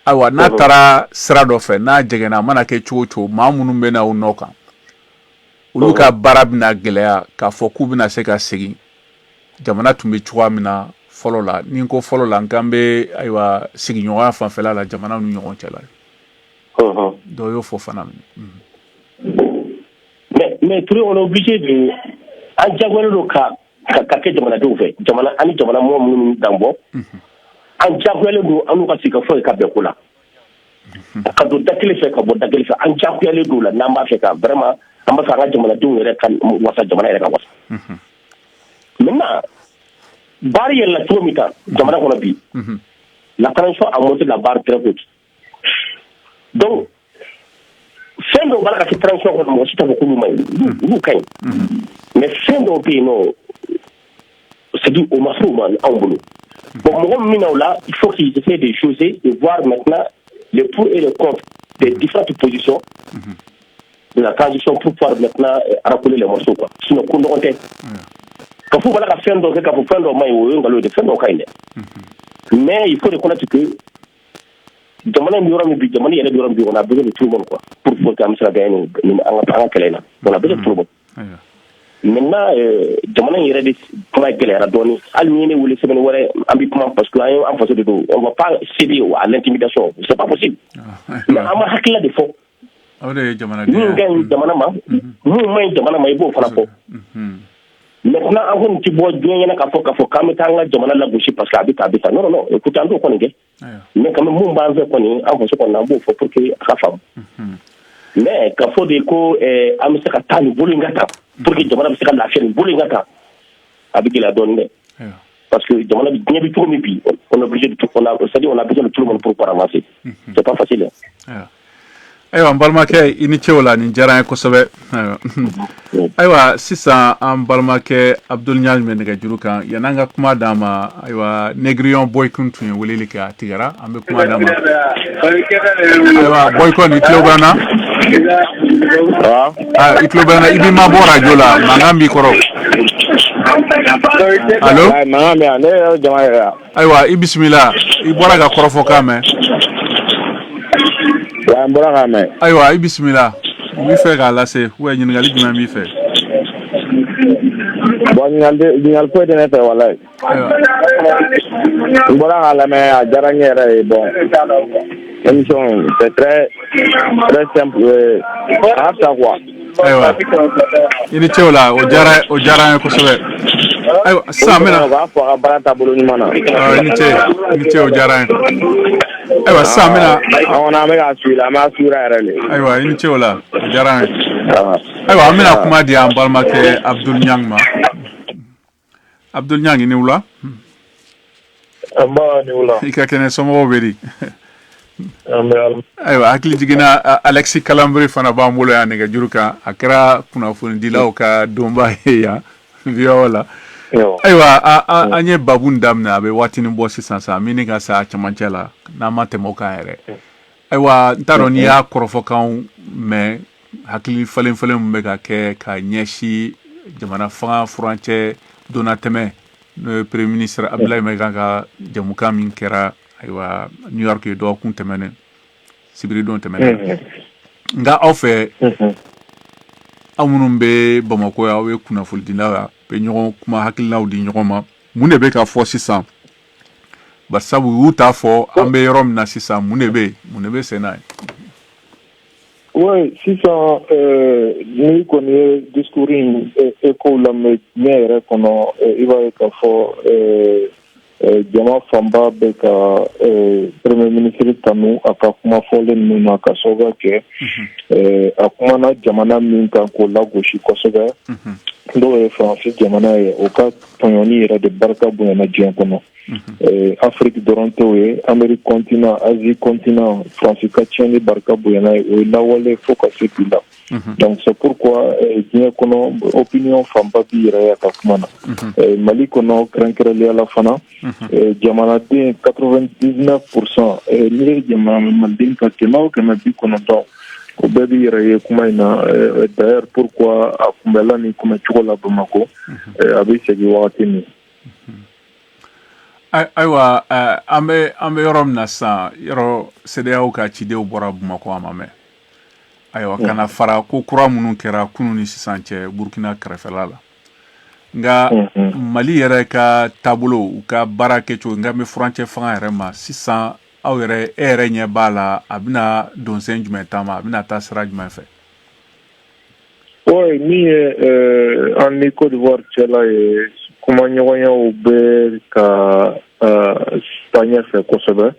ayiwa n'a taara sira dɔ fɛ n'a jɛngɛnna a mana kɛ cogo o cogo maa minnu bɛ na o nɔ kan olu ka baara bɛna gɛlɛya k'a fɔ k'u bɛna se ka segin jamana tun bɛ cogoya min na fɔlɔ la ni n ko fɔlɔ la n kan bɛ ayiwa sigiɲɔgɔnya fanfɛla la jamana ni ɲɔgɔn cɛ la dɔw y'o fɔ fana mais Touré on est obligé de an jagoyalen don ka kɛ jamanadenw fɛ jamana ani jamana mɔgɔ minnu dan bɔ an jagoyalen don an n'u ka sigi ka fɔ ka bɛn ko la ka don da kelen fɛ ka bɔ da kelen fɛ an jagoyalen don la n'an b'a fɛ ka vraiment an b'a fɛ an ka jamanadenw yɛrɛ ka wasa jamana yɛrɛ ka wasa maintenant baara yɛlɛla cogo min kan jamana kɔnɔ bi la transition a monté la barre très haute donc fɛn dɔw b'a la ka kɛ transition kɔnɔ mɔgɔ si t'a fɔ k'olu man ɲi olu ka ɲi mais fɛn dɔw bɛ yen nɔ c'est dit au marché man anw bolo bon mɔgɔ min na o la il faut qu'ils essaient de jauger et voir maintenant les pour et les contre des différentes positions de la transition pour pouvoir maintenant raccoler les morceaux quoi sinon ko nɔgɔn tɛ ka fɔ b'a la ka fɛn dɔw kɛ ka fɔ fɛn dɔw man ɲi o ye nkalon de fɛn dɔw ka ɲi dɛ mais il faut reconnaître que jamana mi yɔrɔ min bi jamana yɛrɛ bi yɔrɔ min bi on a besoin de tout le monde quoi pour que an bɛ se ka gagner ni an ka kɛlɛ in na on a besoin de tout le monde maintenant jamana in yɛrɛ de kuma gɛlɛyara dɔɔni hali ni ye ne wele semaine wɛrɛ an bɛ kuma parce que an faso de don on va pas céder à l'intimidation c'est pas possible mais an ma hakilila de fɔ min ka ɲi jamana ma min ma ɲi jamana ma i b'o fana fɔ maintenant an kɔni ti bɔ diɲɛ ɲɛna k'a fɔ k'an bɛ taa an ka jamana lagosi parce que a bɛ tan non écoute an t'o kɔni kɛ mais quand même mun b'an fɛ kɔni an faso kɔni an b'o fɔ pour que a ka faamu mais k'a fɔ de ko an bɛ se ka taa nin bolo in ka taa pour que jamana bɛ se ka lafiya nin bolo in ka taa a bɛ gɛlɛya dɔɔni dɛ parce que jamana diɲɛ bɛ cogo min bi on est obligé de tout c'est-à-dire on a besoin de tout le monde pour pouvoir avancer c'est pas facile ayiwa n balimakɛ i ni cɛw la nin diyara n ye kosɛbɛ ayiwa sisan an balimakɛ Abdul Ɲaŋ bɛ nɛgɛjuru kan yan'an ka kuma d'a ma ayiwa Négrion Boyko tun ye weleli kɛ a tigɛra an bɛ kuma d'a ma ayiwa Boyko i tulo b'an na i tulo b'an na i b'i mabɔ radio la mankan b'i kɔrɔ allo ayiwa i bisimila i bɔra ka kɔrɔfɔkan mɛn ayiwa i bisimila n b'i fɛ k'a lase ou bien ɲininkali jumɛn b'i fɛ bon ɲininkali foyi tɛ ne fɛ walayi n bɔra k'a lamɛn a diyara n ye yɛrɛ ye bon émission c'est très simple a ka fisa quoi ayiwa i ni cɛw la o diyara n ye kosɛbɛ ayiwa sisan n bɛna u b'a fɔ a ka baara taabolo ɲuman na i ni ce o diyara n ye ayiwa sisan n bɛna an bɛ k'a suivre an b'a suivre yɛrɛ de ayiwa i ni ce o la o diyara n ye ayiwa an bɛna kuma di an balimakɛ Abdul Ɲaŋ ma Abdul Ɲaŋ i ni wula i ka kɛnɛ somɔgɔw bɛ di ayiwa hakili jiginna Alexis Kalanbiri fana b'an bolo yan nɛgɛjuru kan a kɛra kunnafonidilaw ka donba ye yan VOA la ayiwa an ye babu daminɛ a bɛ waatinin bɔ sisan sa min ka sa cɛmancɛ la n'an ma tɛmɛ o kan yɛrɛ ayiwa n t'a dɔn n'i y'a kɔrɔfɔkanw mɛn hakili falen min bɛ ka kɛ ka ɲɛsin jamana fanga furancɛ donna tɛmɛ n'o ye premier ministre Abdoulaye Mayiga ka jamukan min kɛra ayiwa New York ye dɔgɔkun tɛmɛnen sibiridon tɛmɛnen nka aw fɛ aw minnu bɛ Bamako yan aw ye kunnafonidilaw ye bɛ ɲɔgɔn kuma hakilinaw di ɲɔgɔn ma mun de bɛ ka fɔ sisan bari sabu u y'u ta fɔ an bɛ yɔrɔ min na sisan mun de bɛ sen na ye. Oui, sisan ni kɔni ye discours in écho lamɛn diɲɛ yɛrɛ kɔnɔ i b'a ye k'a fɔ jama fanba bɛ ka premier ministre tanu a ka kuma fɔlen ninnu na ka sababu kɛ a kumana jamana min kan k'o lagosi kosɛbɛ n'o ye faransi jamana ye o ka tɔɲɔni yɛrɛ de barika bonyana diɲɛ kɔnɔ Afrique dɔrɔn tɛ o ye Amérique continent Asie continent faransi ka tiɲɛni barika bonyana ye o ye lawale fo ka se bi la. Donc c'est pourquoi diɲɛ kɔnɔ opinion fanba bi yɛrɛ ya ka kuma na Mali kɔnɔ kɛrɛnkɛrɛnnenya la fana jamanaden 99% ni ye jamanaden ka kɛmɛ o kɛmɛ 90 o bɛɛ bi yɛrɛ ye kuma in na d'ailleurs pourquoi a kunbɛla ni kunbɛcogo la Bamako a bɛ segin wagati min. Ayiwa an bɛ yɔrɔ min na sisan yɔrɔ CEDEAO ka cidenw bɔra Bamako a ma mɛn. Ayiwa kana fara ko kura minnu kɛra kunun ni sisan cɛ Burkina kɛrɛfɛla la nka Mali yɛrɛ ka taabolo u ka baara kɛcogo nka bɛ furancɛ fanga yɛrɛ ma sisan aw yɛrɛ e yɛrɛ ɲɛ b'a la a bɛna donsen jumɛn taama a bɛna taa sira jumɛn fɛ. Oui, min ye an ni Côte d'Ivoire cɛla ye kumaɲɔgɔnyaw bɛ ka taa ɲɛfɛ kosɛbɛ.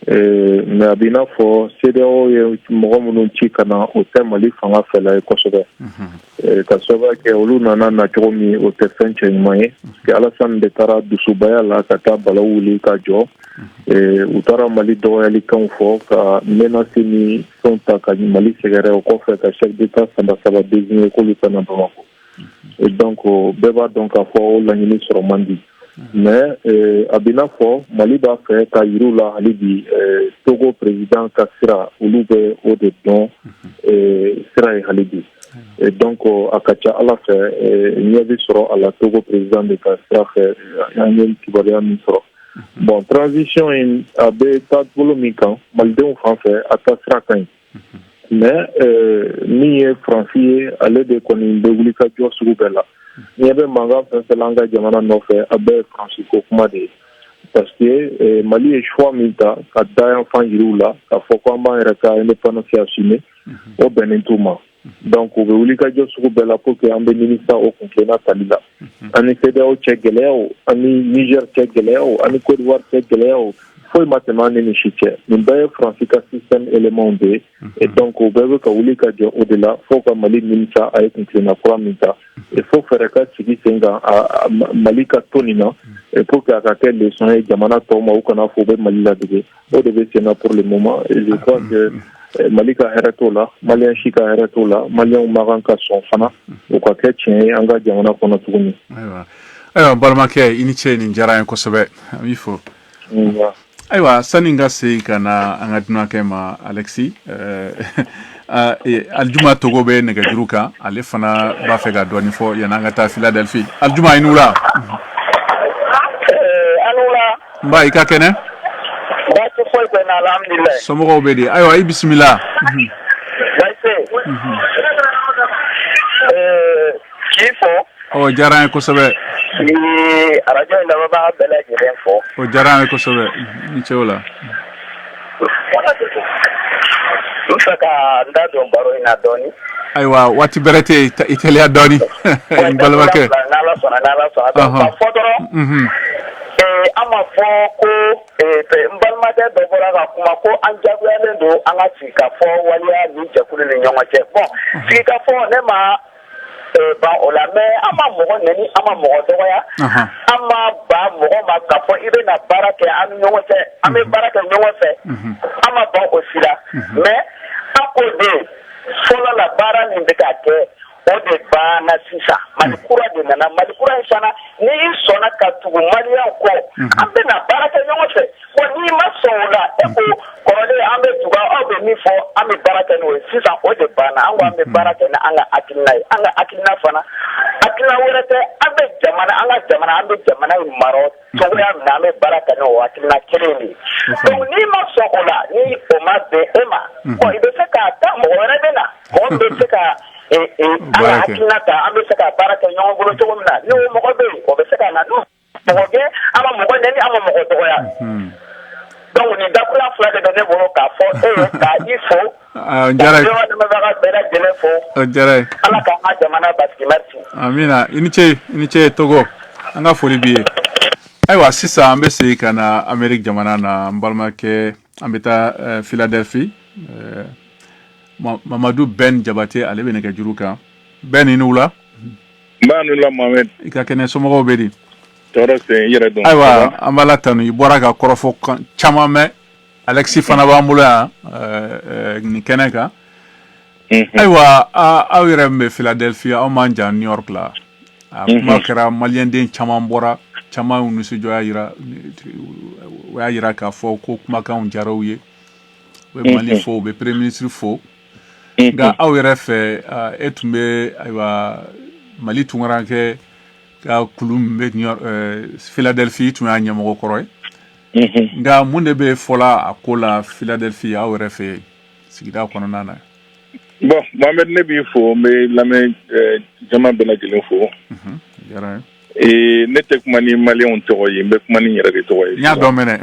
Mais a b'i n'a fɔ CEDEAO ye mɔgɔ minnu ci ka na o tɛ Mali fanga fɛla ye kosɛbɛ ka sababu kɛ olu nana nacogo min o tɛ fɛn cɛ ɲuman ye parce que Alassane de taara dusubaya la ka taa bala wuli ka jɔ u taara Mali dɔgɔyalikanw fɔ ka menace ni fɛnw ta ka Mali sɛgɛrɛ o kɔfɛ ka chef d'état saba désigné k'olu ka na Bamako et donc bɛɛ b'a dɔn k'a fɔ o laɲini sɔrɔ man di. Mais a b'i n'a fɔ Mali b'a fɛ ka yiriw la hali bi Togo président ka sira olu bɛ o de dɔn sira ye hali bi et donc a ka ca Ala fɛ ɲɛ bɛ sɔrɔ a la Togo président de ka sira fɛ an ye kibaruya min sɔrɔ. Bon transition in a bɛ taabolo min kan Malidenw fan fɛ a ta sira ka ɲi mais min ye Faransi ye ale de kɔni bɛ wuli ka jɔ sugu bɛɛ la. Ɲɛ bɛ mankan fɛn fɛn an ka jamana nɔfɛ a bɛɛ ye Faransi ko kuma de ye parce que Mali ye choix min ta ka da yanfan yiriw la k'a fɔ ko an b'an yɛrɛ ka indépendance assumer o bɛnnen t'u ma donc u bɛ wuli ka jɔ sugu bɛɛ la pour que an bɛ nimisa o kuntilenna tali la ani CEDEAO cɛ gɛlɛyaw ani Niger cɛ gɛlɛyaw ani Côte d'Ivoire cɛ gɛlɛyaw foyi ma tɛmɛ an ni si cɛ nin bɛɛ ye Faransi ka système éléments de ye et donc u bɛɛ bɛ ka wuli ka jɔ o de la fo ka Mali nimisa a ye kuntilenna kura min ta il faut fɛɛrɛ ka sigi sen kan Mali ka to nin na pour que a ka kɛ leçon ye jamana tɔw ma u kana fɔ u bɛ Mali ladege o de bɛ sen na pour le moment et je crois que Mali ka hɛrɛ t'o la Malien si ka hɛrɛ t'o la Malien ma kan ka sɔn fana o ka kɛ tiɲɛ ye an ka jamana kɔnɔ tuguni. Ayiwa balimakɛ i ni ce nin diyara n ye kosɛbɛ an b'i fo. Ayiwa sani n ka segin ka na an ka dunankɛ ma Alexis Aljuma Togo bɛ nɛgɛjuru kan ale fana b'a fɛ ka dɔɔni fɔ yanni an ka taa Philadelphie Aljuma i ni wula. N ba i ka kɛnɛ. Baasi foyi tɛ n na alhamdulilayi. Somɔgɔw bɛ di ayiwa i bisimila. K'i fɔ. O diyara n ye kosɛbɛ. Radio in lamɛnbaga bɛɛ lajɛlen fɔ. O diyara n ye kosɛbɛ ni ce o la. N fɛ ka n da don baro in na dɔɔni. Ayiwa waati bɛrɛ tɛ i teliya dɔɔni n balimakɛ. N'Ala sɔnna ka fɔ dɔrɔn an ma fɔ ko n balimakɛ dɔ bɔra ka kuma ko an jagoyalen don an ka sigi ka fɔ waleya ni jɛkulu ni ɲɔgɔn cɛ bon sigi ka fɔ ne ma ban o la mais an ma mɔgɔ nɛni an ma mɔgɔ dɔgɔya an ma ban mɔgɔ ma ka fɔ i bɛna baara kɛ an ni ɲɔgɔn cɛ an bɛ baara kɛ ɲɔgɔn fɛ an ma ban o si la mais an ko de fɔlɔ la baara min bɛ ka kɛ o de banna sisan Mali kura de nana Mali kura in fana ni i sɔnna ka tugu maliyɛnw kɔ an bɛna baara kɛ ɲɔgɔn fɛ bon n'i ma sɔn o la e ko kɔrɔlen an bɛ tugu aw bɛ min fɔ an bɛ baara kɛ n'o ye sisan o de banna an ko an bɛ baara kɛ ni an ka hakilina ye an ka hakilina fana hakilina wɛrɛ tɛ an bɛ jamana an ka jamana an bɛ jamana in mara cogoya min na an bɛ baara kɛ n'o hakilina kelen de ye donc n'i ma sɔn o la ni o ma bɛn e ma bon i bɛ se k'a ta mɔgɔ wɛrɛ bɛ na mɔgɔ min bɛ se ka an ka hakilina ta an bɛ se ka baara kɛ ɲɔgɔn bolo cogo min na ni o mɔgɔ bɛ yen o bɛ se ka na n'o mɔgɔ ama mɔgɔ neni ama mɔgɔ dɔgɔya donc ni dakula fila de ne bolo k'a fɔ e ye k'a i fo jara dɛmɛbaga bɛɛ lajɛlen fo jara ala k'an ka jamana basigi merci amina i ni ce Togo an ka foli b'i ye ayiwa sisan an bɛ segin ka na Amérique jamana na n balimakɛ an bɛ taa Philadelphie Mamadou Ben Jabate ale bɛ nɛgɛjuru kan Ben i ni wula Mbaa ni wula Mohamed i ka kɛnɛ somɔgɔw bɛ di tɔɔrɔ tɛ n yɛrɛ dɔn ayiwa an b'a la tanu i bɔra ka kɔrɔfɔ caman mɛn Alexis fana b'an bolo yan nin kɛnɛ kan ayiwa aw yɛrɛ min bɛ Philadelphie aw man jan New York la a kuma kɛra maliyɛnden caman bɔra caman y'u nisɔndiya yira o y'a yira k'a fɔ ko kumakanw diyara u ye u bɛ Mali fo u bɛ premier ministre fo nka aw yɛrɛ fɛ e tun bɛ ayiwa Mali tunkarakɛ ka kulu min bɛ New York Philadelphie tun y'a ɲɛmɔgɔ kɔrɔ ye nka mun de bɛ fɔla a ko la Philadelphie aw yɛrɛ fɛ sigida kɔnɔna na bon Mohamed ne b'i fo n bɛ lamɛn jama bɛɛ lajɛlen fo ne tɛ kuma ni maliyɛnw tɔgɔ ye n bɛ kuma ni n yɛrɛ de tɔgɔ ye n y'a dɔn mɛnɛ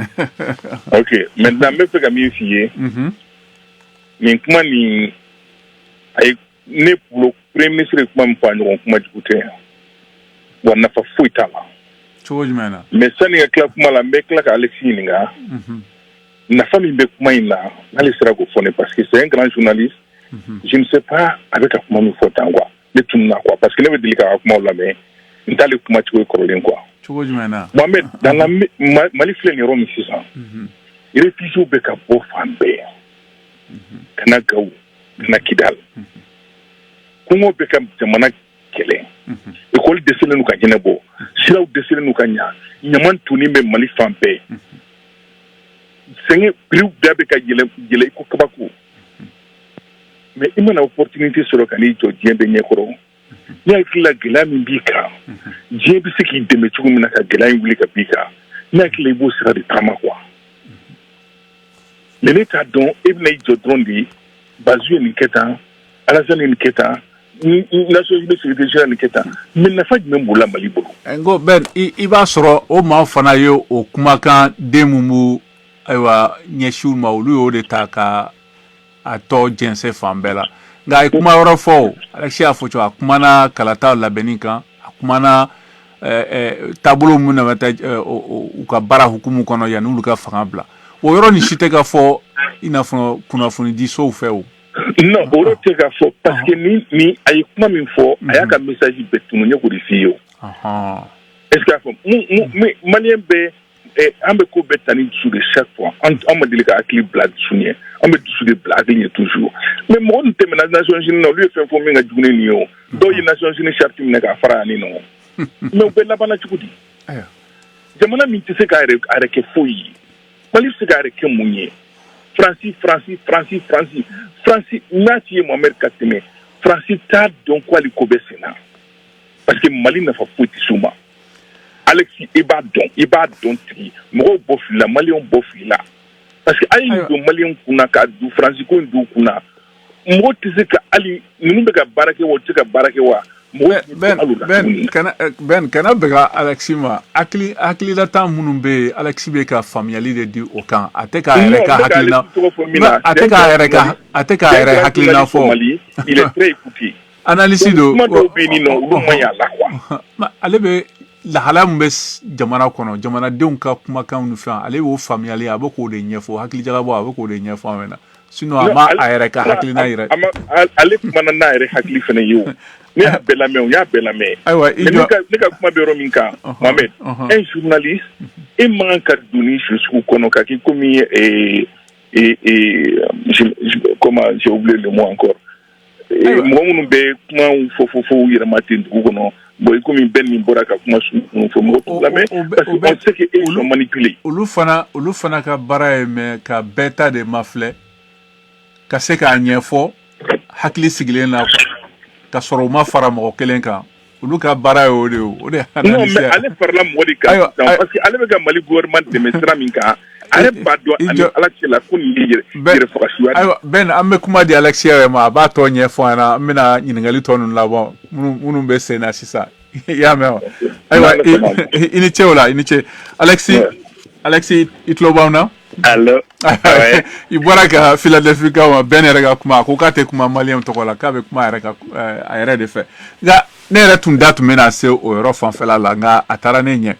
ok maintenant n bɛ fɛ ka min f'i ye nin kuma nin a ye ne bolo premier ministre ye kuma min fɔ a ɲɔgɔn kuma jugu tɛ wa nafa foyi t'a la cogo jumɛn na mais sani ka tila kuma la n bɛ tila ka Alexis ɲininka nafa min bɛ kuma in na n'ale sera k'o fɔ ne parce que c'est un grand journaliste je ne sais pas a bɛ ka kuma min fɔ tan quoi ne tununa quoi parce que ne bɛ deli k'a ka kumaw lamɛn n t'ale kuma cogo ye kɔrɔlen quoi cogo jumɛn na Mohamed dans la Mali filɛ nin yɔrɔ min sisan réfugiés bɛ ka bɔ fan bɛɛ ka na Gawo ka na Kidal kɔngɔ bɛ ka jamana kɛlɛ école dɛsɛlen n'u ka ɲɛnabɔ siraw dɛsɛlen n'u ka ɲa ɲaman tonnen bɛ Mali fan bɛɛ sɛŋɛ prix bɛɛ bɛ ka yɛlɛ i ko kabako mais i mana opportunité sɔrɔ ka n'i jɔ diɲɛ bɛ ɲɛkɔrɔ ne hakili la gɛlɛya min b'i kan diɲɛ bɛ se k'i dɛmɛ cogo min na ka gɛlɛya in wuli ka b'i kan ne hakili la i b'o sira de taama quoi mais ne t'a dɔn e bɛna i jɔ dɔrɔn de Bazoum ye nin kɛ tan Alassane ye nin kɛ tan Nations Unies secrétaire général nin kɛ tan mais nafa jumɛn b'o la Mali bolo ngo Ben i b'a sɔrɔ o maa fana ye o kumakan den mun b'u ayiwa ɲɛsiw ma olu y'o de ta ka a tɔ jɛnsɛn fan bɛɛ la nka a ye kuma wɛrɛ fɔ o Alexis y'a fɔ cogo a kumana kalataw labɛnni kan a kumana taabolo mun na bɛ taa u ka baara hukumu kɔnɔ yanni olu ka fanga bila o yɔrɔ nin si tɛ ka fɔ i n'a fɔ kunnafoni di sow fɛ o non o yɔrɔ tɛ ka fɔ parce que ni a ye kuma min fɔ a y'a ka message bɛɛ tunu ɲɛ k'o de f'i ye o est ce que a fɔ maliyɛn bɛɛ an bɛ ko bɛɛ ta ni dusu de chaque fois an ma deli ka hakili bila dusu ɲɛ an bɛ dusu de bila hakili ɲɛ toujours mais mɔgɔ ninnu tɛmɛna Nations Unies na olu ye fɛn fɔ min ka jugu ni nin ye o dɔw ye Nations Unies charte minɛ k'a fara yan nin nɔ mais u bɛɛ labanna cogo di jamana min tɛ se k'a yɛrɛ kɛ foyi ye Mali bɛ se k'a yɛrɛ kɛ mun ye Fransi n'a f'i ye Mohamed ka tɛmɛ Fransi t'a dɔn ko hali ko bɛ sen na parce que Mali nafa foyi tɛ s'u ma Alexis i b'a dɔn tigi mɔgɔw bɔ fili la maliyɛnw bɔ fili la parce que a ye nin don maliyɛnw kunna k'a du Fransi ko in d'u kunna mɔgɔw tɛ se ka hali ninnu bɛ ka baara kɛ wa u tɛ se ka baara kɛ wa Ben kana bɛga Alexis ma hakililata minnu bɛ yen Alexis bɛ ka faamuyali de di o kan a tɛ k'a yɛrɛ ka hakilina a tɛ k'a yɛrɛ hakilina fɔ analyse don ale bɛ lahala min bɛ jamana kɔnɔ jamanadenw ka kumakan ni fɛn ale y'o faamuyali a bɛ k'o de ɲɛfɔ hakilijagabɔ a bɛ k'o de ɲɛfɔ an ɲɛna sinon a ma a yɛrɛ ka hakilina yɛrɛ ale kumana n'a yɛrɛ hakili fana ye o ne y'a bɛɛ lamɛn o y'a bɛɛ lamɛn ne ka kuma bɛ yɔrɔ min kan Mohamed un journaliste e man ka don ni sugu kɔnɔ ka k'i komi comment j'ai oublié le mot encore mɔgɔ minnu bɛ kuma fɔ yɛrɛma ten dugu kɔnɔ bon i komi bɛɛ min bɔra ka kuma sugu fɔ mɔgɔ t'u lamɛn parce que on sait que ils sont manipulés olu fana ka baara ye mɛ ka bɛɛ ta de mafilɛ ka se k'a ɲɛfɔ hakili sigilen na ka sɔrɔ u ma fara mɔgɔ kelen kan olu ka baara ye o de o de non mais ale farala mɔgɔ de kan parce que ale bɛ ka Mali gouvernement dɛmɛ sira min kan ale b'a dɔn ani ala cɛ la ko nin ye yɛrɛ faga suya ayiwa Ben an bɛ kuma di Alexis yɛrɛ ma a b'a tɔ ɲɛfɔ an na an bɛna ɲininkali tɔ ninnu labɔ minnu bɛ sen na sisan ya me aywa ini che wala ini che Alexi itlo bawna allo ibora ka Philadelphia ka ben rega kuma ko ka te kuma malien to kola ka be kuma rega ayre de fe ga ne re tun datu mena se o ro fan fela la nga atara ne nye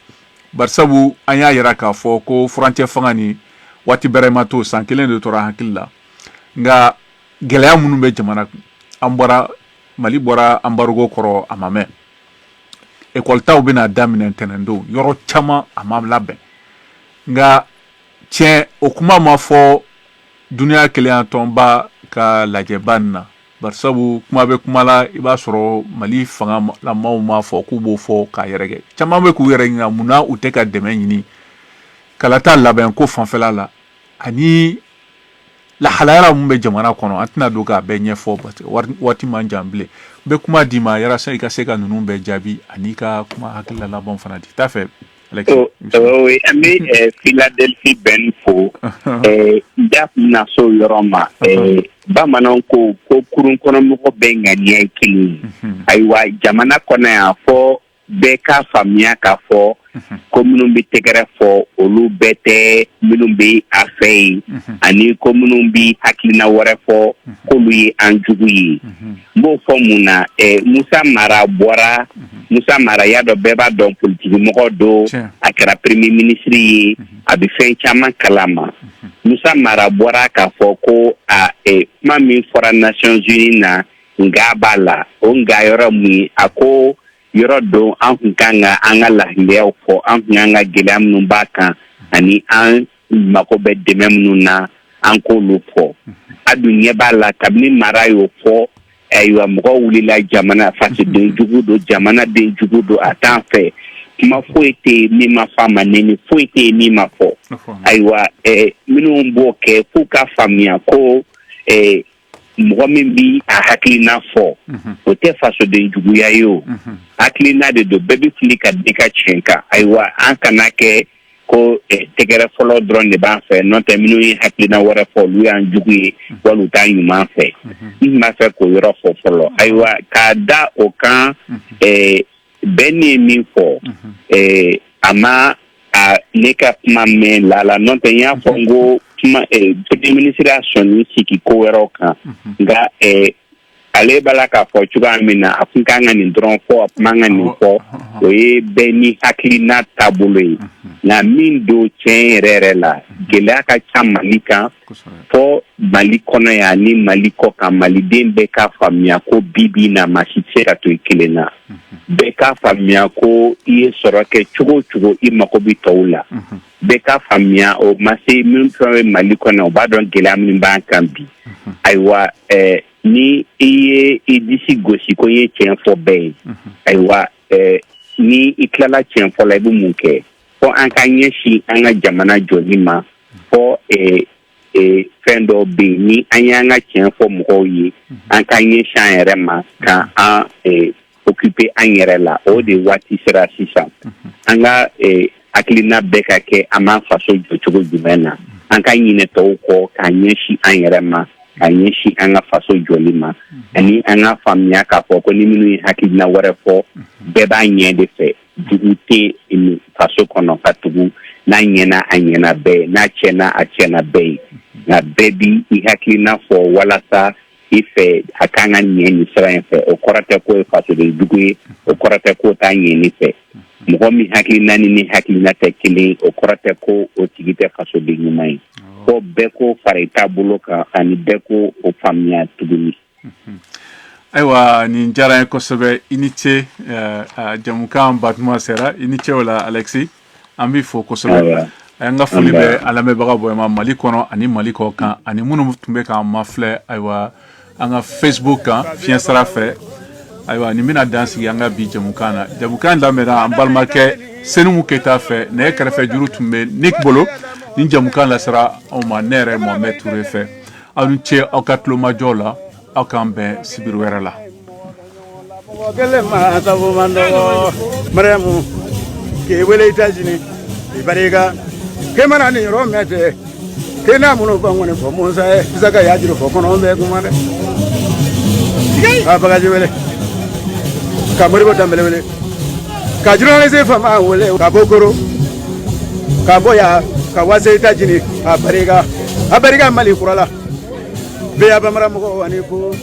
barsabu anya yira ka fo ko frontier fangani wati berema to sankelen de tora hakilla nga gelaya munu be jamana ambora mali bora ambargo koro amame école taw bina damine tenendo yoro chama amam labbe nga tien okuma ma fo dunia kelen tomba ka lajebanna barsabu kuma be kuma la iba soro mali fanga la ma fo ku bo fo ka yerege chama be ku yerege nga muna uteka demenyini kalata laben ko fanfela la ani la halara mbe jamana kono antina doga be nyefo wati manjamble be kuma dima yara sai ka seka nunu be jabi anika kuma hakilla la bon fanati ta fait oui ami Philadelphia ben fo daf na so yoroma ba manon ko kurun kono mo ko be ngani kili aywa jamana kono ya fo be ka famia ka fo ko minnu bi tegere fo olu bete minnu bi afei ani ko minnu bi hakilina wore fo ko lui anjugu yi mo fo muna Musa Mara ya do beba don politique mo ko do akara premier ministre yi abi fen chama kalama Musa Mara bora ka fo ko mami for Nations Unies na ngabala o ngayora mu ako yoro do an kanga angala leo fo an nganga gelam numbaka ani an makobe demem na an ko lu fo adunya bala kabni marayo fo aywa mo wulila jamana fasi de jugudo jamana de jugudo atan fe ma foite mi ma fama neni foite mi ma fo aywa minu mboke fuka famia ko mɔgɔ min bi a hakilina fɔ o tɛ fasoden juguya ye o hakilina de don bɛɛ bi fili ka di ka tiɲɛ kan ayiwa an kana kɛ ko tɛgɛrɛ fɔlɔ dɔrɔn de b'an fɛ n'o tɛ minnu ye hakilina wɛrɛ fɔ olu y'an jugu ye wali u t'a ɲuman fɛ n b'a fɛ k'o yɔrɔ fɔ fɔlɔ ayiwa k'a da o kan bɛɛ ne ye min fɔ a ma ne ka kuma mɛn la n'o tɛ n y'a fɔ n ko premier ministre a sɔnni sigi ko wɛrɛw kan nka ale bala k'a fɔ cogoya min na a kun kan ka nin dɔrɔn fɔ a kuma ka nin fɔ o ye bɛɛ ni hakilina taabolo ye nka min don tiɲɛ yɛrɛ yɛrɛ la gɛlɛya ka ca mali kan fɔ mali kɔnɔ yan ni mali kɔ kan maliden bɛɛ ka faamuya ko bi na maa si tɛ se ka to i kelen na bɛɛ ka faamuya ko i ye sɔrɔ kɛ cogo o cogo i mago bɛ tɔw la bɛɛ ka faamuya o ma se min fɛn bɛ mali kɔnɔ o b'a dɔn gɛlɛya min b'an kan bi ayiwa ni i ye i disi gosi ko i ye tiɲɛ fɔ bɛɛ ye ayiwa ni i tilala tiɲɛ fɔ la i bɛ mun kɛ fɔ an ka ɲɛsin an ka jamana jɔli ma fɔ fɛn dɔw bɛ yen ni an y'an ka tiɲɛ fɔ mɔgɔw ye an ka ɲɛsin an yɛrɛ ma ka an occuper an yɛrɛ la o de waati sera sisan an ka hakilina bɛɛ ka kɛ an b'an faso jɔ cogo jumɛn na an ka ɲinɛ tɔw kɔ ka ɲɛsin an yɛrɛ ma ka ɲɛsin an ka faso jɔli ma ani an ka faamuya k'a fɔ ko ni minnu ye hakilina wɛrɛ fɔ bɛɛ b'a ɲɛ de fɛ jugu tɛ faso kɔnɔ ka tugu n'a ɲɛna a ɲɛna bɛɛ n'a tiɲɛna a tiɲɛna bɛɛ ye nka bɛɛ bi i hakilina fɔ walasa i fɛ a kan ka ɲɛ nin sira in fɛ o kɔrɔ tɛ ko ye fasoden jugu ye o kɔrɔ tɛ ko t'a ɲɛ nin fɛ mɔgɔ min hakilina ni hakilina tɛ kelen o kɔrɔ tɛ ko o tigi tɛ fasoden ɲuman ye fɔ bɛɛ ko fara i taabolo kan ani bɛɛ ko o faamuya tuguni. Ayiwa nin diyara n ye kosɛbɛ i ni ce jamukan batuma sera i ni ce o la Alexi an b'i fo kosɛbɛ an ka foli bɛ an lamɛnbaga bɛɛ ma Mali kɔnɔ ani Mali kɔ kan ani minnu tun bɛ k'an mafilɛ ayiwa an ka Facebook kan fiɲɛ sira fɛ ayiwa nin bɛna dan sigi an ka bi jamukan na jamukan lamɛnna an balimakɛ Senumu Keyita fɛ nɛgɛ kɛrɛfɛ juru tun bɛ Nick bolo nin jamukan lasera aw ma ne yɛrɛ Mohamed Touré fɛ aw ni ce aw ka tulomajɔw la aw k'an bɛn sibiri wɛrɛ la. Mariamu ke wele États-Unis ibariga ke mana ni ro mete ke na muno bangone fo Musa saka ya jiro fo kono be kuma de abaga je wele kamari bo tambele wele ka journaliste fama wele ka bokoro ka boya ka wase États-Unis a bariga Mali kurala be ya bamara mo ko ani ko